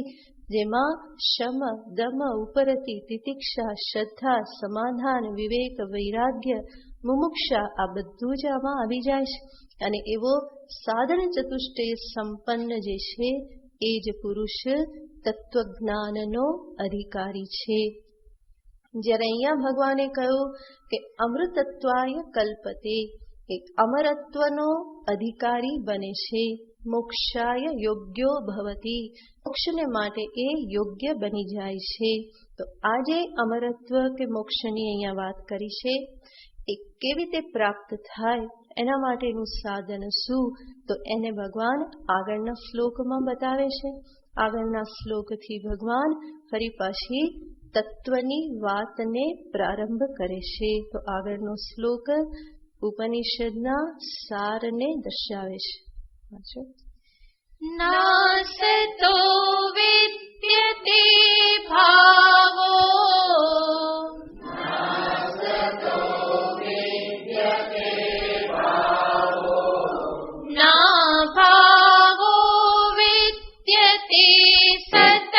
S2: જેમાં શમ, દમ, ઉપરતિ, તિતિક્ષા, શ્રદ્ધા, સમાધાન, વિવેક, વૈરાગ્ય, મુમુક્ષા આ બધું જ આમાં આવી જાય છે. અને એવો સાધન ચતુષ્ટય સંપન્ન જે છે એ જ પુરુષ તત્વજ્ઞાનનો અધિકારી છે. જ્યારે અહીંયા ભગવાને કહ્યું કે અમૃતત્વાય કલ્પતે, એક અમરત્વનો અધિકારી બને છે. મોક્ષાય યોગ્યો ભવતી, મોક્ષને માટે એ યોગ્ય બની જાય છે. તો આજે અમરત્વ કે મોક્ષની અહીંયા વાત કરી છે. એ કેવી રીતે પ્રાપ્ત થાય, એના માટેનું સાધન શું, તો એને ભગવાન આગળના શ્લોકમાં બતાવે છે. આગળના શ્લોકથી ભગવાન ફરી પાછી તત્વની વાતને પ્રારંભ કરે છે. તો આગળનો શ્લોક ઉપનિષદના સારને દર્શાવે છે.
S1: નાસતો વિદ્યતે ભાવો ના ભાવો વિદ્યતે સતઃ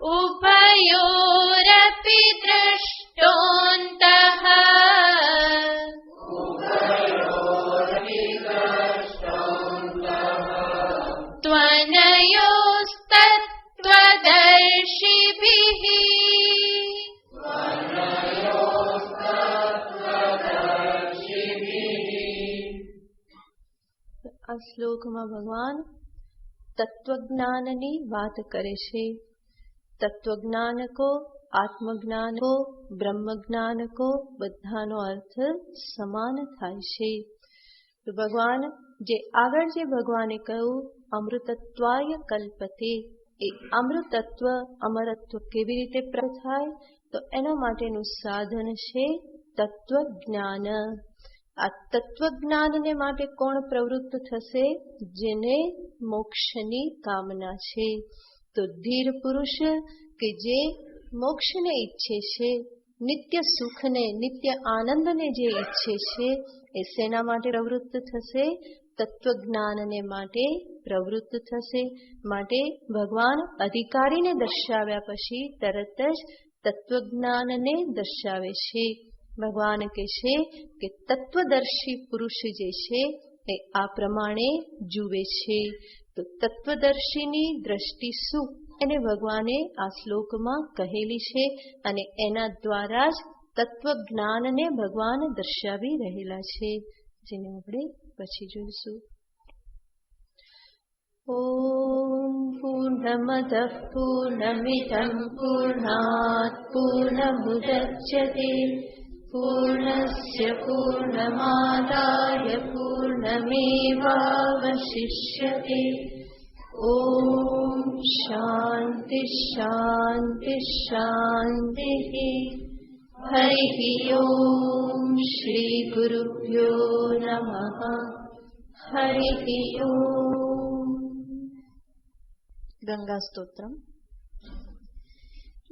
S1: ઉભયોરપી દ્રષ્ટોંતઃ
S2: આ શ્લોકમાં ભગવાન તત્વજ્ઞાનની વાત કરે છે. તત્વજ્ઞાન કો, આત્મજ્ઞાન કો, બ્રહ્મજ્ઞાન કો બધાનો અર્થ સમાન થાય છે. તો ભગવાન જે આગળ જે ભગવાને કહ્યું અમૃતત્વાય કલ્પતે, એ અમૃતત્વ અમરત્વ કેવી રીતે પ્રાપ્ત થાય, તો એના માટેનું સાધન છે તત્વજ્ઞાન. આ તત્વજ્ઞાનને માટે કોણ પ્રવૃત્ત થશે, જેને મોક્ષની કામના છે. તો ધીર પુરુષ કે જે મોક્ષને ઈચ્છે છે, નિત્ય સુખને, નિત્ય આનંદને જે ઈચ્છે છે, એ શેના માટે પ્રવૃત્ત થશે, તત્વજ્ઞાનને માટે પ્રવૃત્ત થશે. માટે ભગવાન અધિકારીને દર્શાવ્યા પછી તરત જ તત્વજ્ઞાનને દર્શાવે છે. ભગવાન કહે છે કે તત્વદર્શી પુરુષ જે છે એ આ પ્રમાણે જુએ છે. તો તત્વદર્શીની દ્રષ્ટિ શું, એને ભગવાને આ શ્લોકમાં કહેલી છે અને એના દ્વારા જ તત્વજ્ઞાનને ભગવાન દર્શાવી રહેલા છે, જેને આપણે પછી જોઈશું. ઓમ પૂર્ણમદઃ પૂર્ણમિદં પૂર્ણાત પૂર્ણમુદચ્યતે પૂર્ણસ્ય પૂર્ણમાદાય પૂર્ણમેવાવશિષ્યતે. ઓમ શાંતિ શાંતિ શાંતિ. હરિ ઓમ શ્રી ગુરુભ્યો નમઃ. હરિ ઓમ. ગંગા સ્તોત્રમ.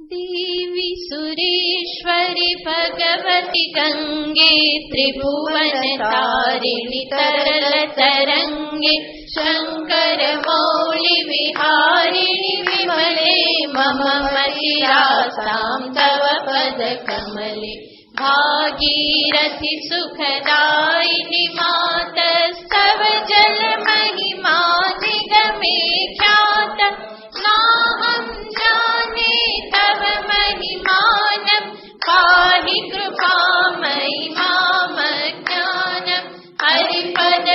S1: દેવી સુરેશ્વરી भगवति गंगे त्रिभुवन तारिणि तरल तरंगे शंकर मौलि विहारिणि विमले मम मतिरासां तव पद कमले भागीरथि सुखदायिनि मातस्तव जल महिमा निगमे ख्यात नाहं जाने तव महिमानं पाहि कृपामयि मामज्ञानम् हरिपद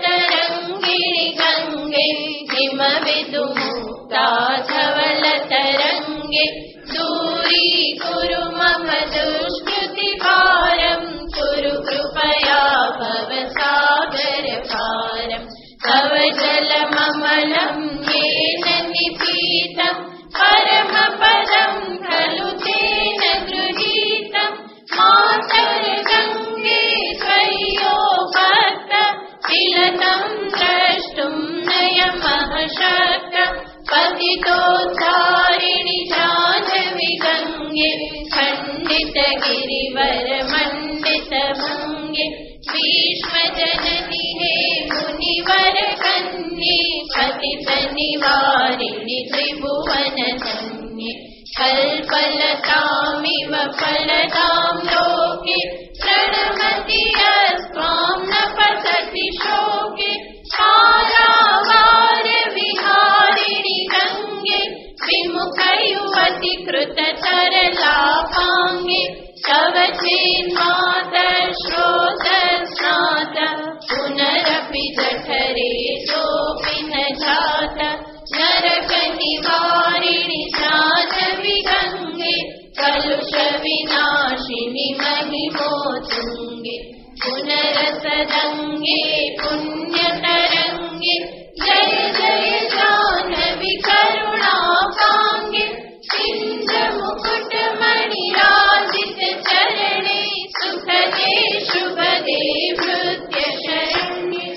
S1: पाद्यतरङ्गिणि गङ्गे हिमविदुमुक्ता धवल तरङ्गे दूरीकुरु मम दुष्कृतिभारं कुरु कृपया भवसागरभारम् तव जलममलं येन निपीतं परमपदं खलु तेन गृहीतं मातर्गङ्गे त्वय्यो भक्त विलतं द्रष्टुं नयमः शक्त पतितोद्धारिणि जाह्नवी गङ्गे खण्डितगिरिवरमण्डितभङ्गे भीष्मजननि हे मुनिवरकन्ये पतितनिवारिणि त्रिभुवनधन्ये कल्पलतामिव फलदां लोके प्रणमति यस्त्वां न पतति शोके पारावारविहारिणि गङ्गे विमुखयुवति कृततरलापाङ्गे तव चेन्मातश्रोतस्नात पुनरपि जठरे सोऽपि न जात नरकनिवारिणि जाह्नवी गङ्गे कलुषविनाशिनि महिमोत्तुङ्गे पुनरसदङ्गे पुण्यतरङ्गे जय जय जाह्नवी करुणापाङ्गे सिंहमुकुटमणिराजित चरणे सुखदे शुभदे मृत्यशरण्ये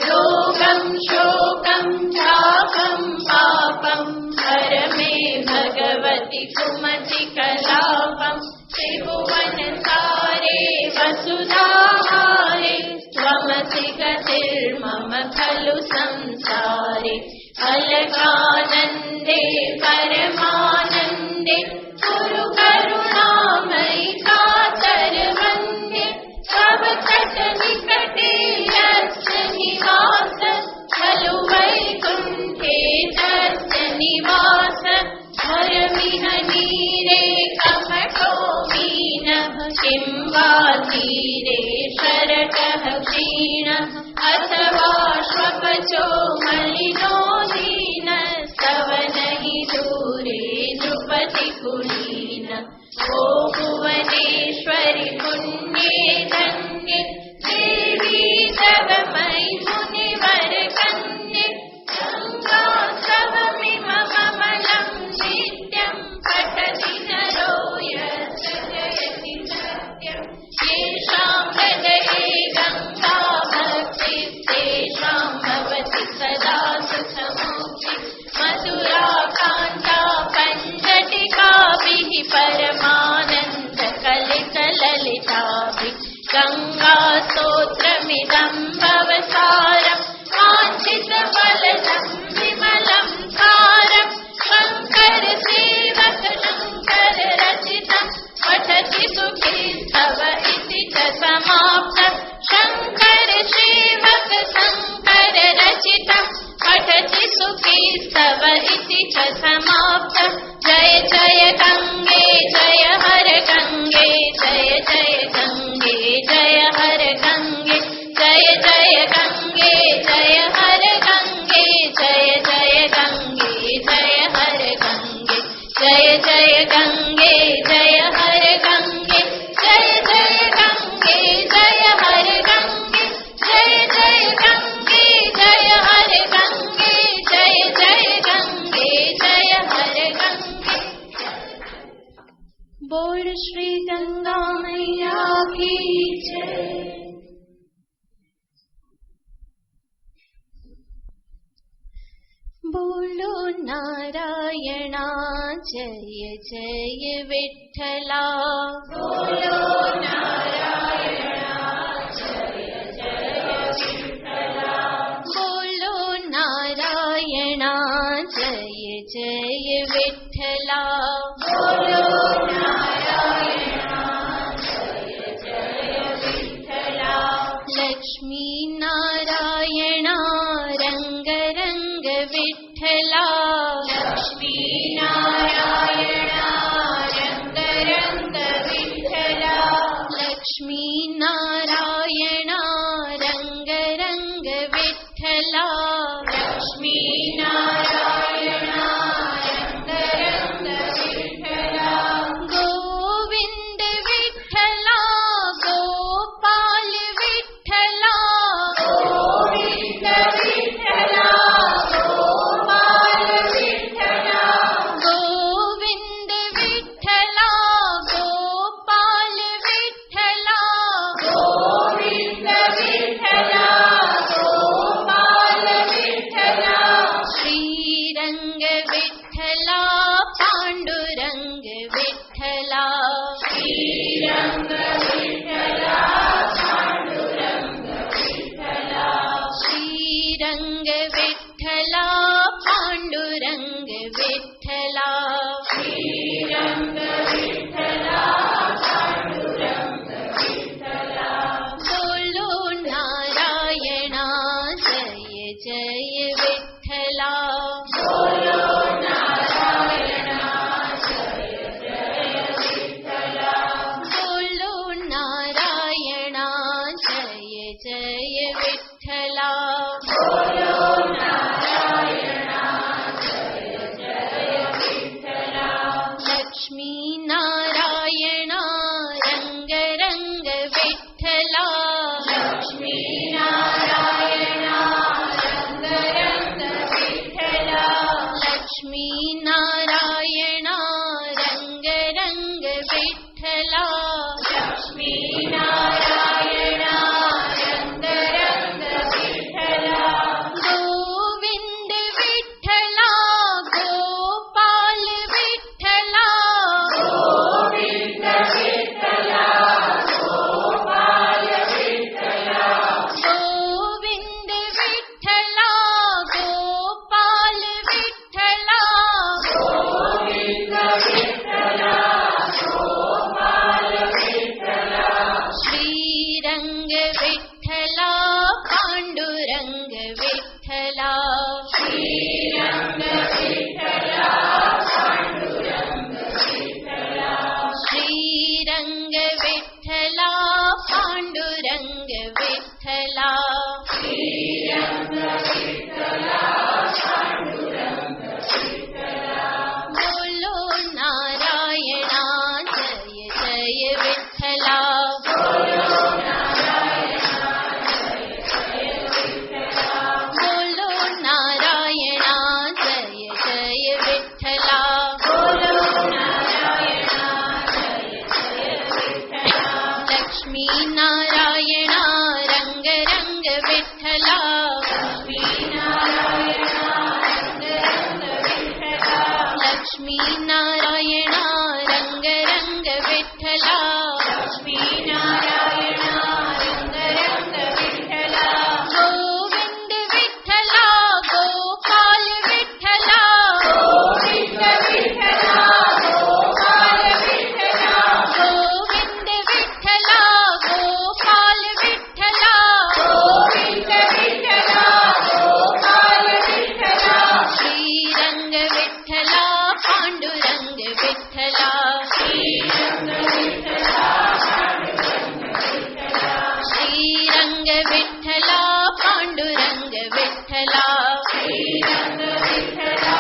S1: रोगं शोकं चापं पापं हर मे भगवति कुमति कलापं त्रिभुवनसारे वसुधाहारे त्वमसि गतिर्मम खलु संसारे अलकानन्दे परमानन्दे कुरु करुणामयि कातरवन्दे तव तटनिकटे यस्य निवास खलु वैकुण्ठे तस्य निवास हरमिहनीरे कपटो मीनः किं वा तीरे शरटः क्षीणः अथवा श्वपचो मलिनो दीनस्तवनहि दूरे नृपतिकुलीन ओ भुवनेश्वरि पुण्ये धन्ये देवी तव मयि मुनिवरकन्ये गङ्गास्तवमिममलं नित्यं पठति नरो यस्य जयति सत्यम् येषां हृदये गङ्गा भक्तिस्तेषां भवति सदा सुखमुक्ति मधुराकान्ता पञ्चटिकाभिः परमानन्दकलितललिताभिः गङ्गास्तोत्रमिदं भवसारं वाञ्छितफलदं विमलं सारं शङ्कर सेवक शङ्कर रचितं पठति सुखी स्तव इति च समाप्तं शङ्कर सेवक शङ्कर रचितं पठति सुखी स्तव इति च समाप्तं जय जय गङ्गे जय हर गङ्गे जय जय गङ्गे जय हर गङ्गे जय जय गङ्गे जय हर गङ्गे जय जय गङ्गे जय हर गङ्गे जय जय गङ्गे जय हर गङ्गे जय जय गङ्गे जय हर गङ्गे जय जय गङ्गे जय हर गङ्गे जय जय गङ्गे जय हर गङ्गे बोल श्री गंगा मैया की जय। बोल
S2: बोलो नारायणा जय जय विठ्ठला
S1: बोलो नारायणा जय जय विठ्ठला
S2: बोलो नारायणा जय जय विठ्ठला
S1: बोलो नारायणा जय जय विठ्ठला
S2: लक्ष्मी नारायणा रंग रंग विठ्ठला
S1: लक्ष्मी नारायणा रंग रंग विठ्ठला
S2: लक्ष्मी नारायणा रंग रंग विठ्ठला
S1: लक्ष्मी नारायणा रंग रंग विठ्ठला
S2: गोविंद विठ्ठला गोपाल विठ्ठला
S1: गोविंद विठ्ठला गोपाल विठ्ठला
S2: गोविंद विठ्ठला गोपाल विठ्ठला
S1: गोविंद विठ्ठला गोपाल विठ्ठला
S2: श्रीरंग विठ्ठला पांडुरंग विठ्ठला
S1: श्रीरंग विठ्ठला पांडुरंग विठ्ठला
S2: श्रीरंग विठ्ठला पांडुरंग विठ्ठला
S1: श्रीरंग विठ्ठला पांडुरंग विठ्ठला
S2: बोलो नारायणा जय जय विठ्ठला
S1: बोलो नारायणा जय जय विठ्ठला
S2: बोलो नारायणा जय जय विठ्ठला
S1: बोलो नारायणा जय जय विठ्ठला
S2: लक्ष्मी नारायणा रंग रंग विठ्ठला
S1: लक्ष्मी नारायणा रंग रंग विठ्ठला
S2: लक्ष्मी नारायणा रंग रंग विठ्ठला
S1: लक्ष्मी नारायणा रंग रंग विठ्ठला
S2: गोविंद विठ्ठला गोपाल विठ्ठला
S1: गोविंद विठ्ठला गोपाल विठ्ठला
S2: गोविंद विठ्ठला गोपाल विठ्ठला
S1: गोविंद विठ्ठला गोपाल विठ्ठला
S2: श्रीरंग विठ्ठला पांडुरंग विठ्ठला
S1: श्रीरंग विठ्ठला पांडुरंग विठ्ठला
S2: श्रीरंग विठ्ठला पांडुरंग विठ्ठला
S1: श्रीरंग विठ्ठला पांडुरंग विठ्ठला
S2: बोलो नारायणा जय जय विठ्ठला
S1: बोलो नारायणा जय जय विठ्ठला
S2: बोलो नारायणा जय जय विठ्ठला
S1: बोलो नारायणा जय जय विठ्ठला
S2: लक्ष्मी नारायणा रंग रंग विठ्ठला
S1: लक्ष्मी नारायणा रंग रंग विठ्ठला
S2: लक्ष्मी नारायणा रंग रंग विठ्ठला
S1: लक्ष्मी नारायणा रंग रंग विठ्ठला
S2: गोविंद विठ्ठला गोपाल विठ्ठला
S1: गोविंद विठ्ठला गोपाल विठ्ठला
S2: गोविंद विठ्ठला गोपाल विठ्ठला
S1: गोविंद विठ्ठला गोपाल विठ्ठला
S2: श्रीरंग विठ्ठला पांडुरंग विठ्ठला
S1: श्रीरंग विठ्ठला पांडुरंग विठ्ठला
S2: श्रीरंग विठ्ठला पांडुरंग विठ्ठला
S1: श्रीरंग विठ्ठला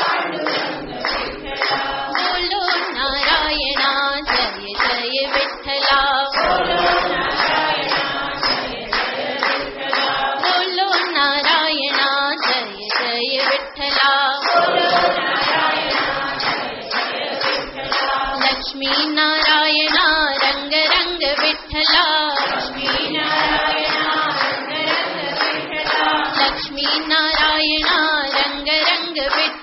S1: पांडुरंग विठ्ठला
S2: बोलो नारायणा जय जय विठ्ठला
S1: बोलो नारायणा जय जय विठ्ठला
S2: बोलो नारायणा जय जय विठ्ठला
S1: बोलो नारायणा जय जय विठ्ठला
S2: लक्ष्मी नारायणा रंग रंग विठ्ठला
S1: लक्ष्मी नारायणा रंग रंग विठ्ठला
S2: लक्ष्मी नारायणा रंग रंग विठ्ठला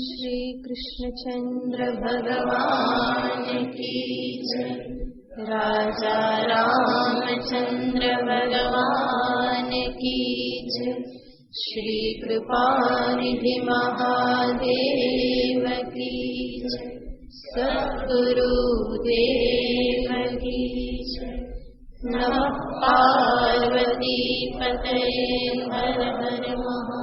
S2: श्री कृष्णचंद्र भगवान की जय। राजा रामचंद्र भगवान की जय। श्री कृपानिधि महादेव की जय। सद्गुरुदेव की जय। नमः पार्वती पतये हर हर महादेव।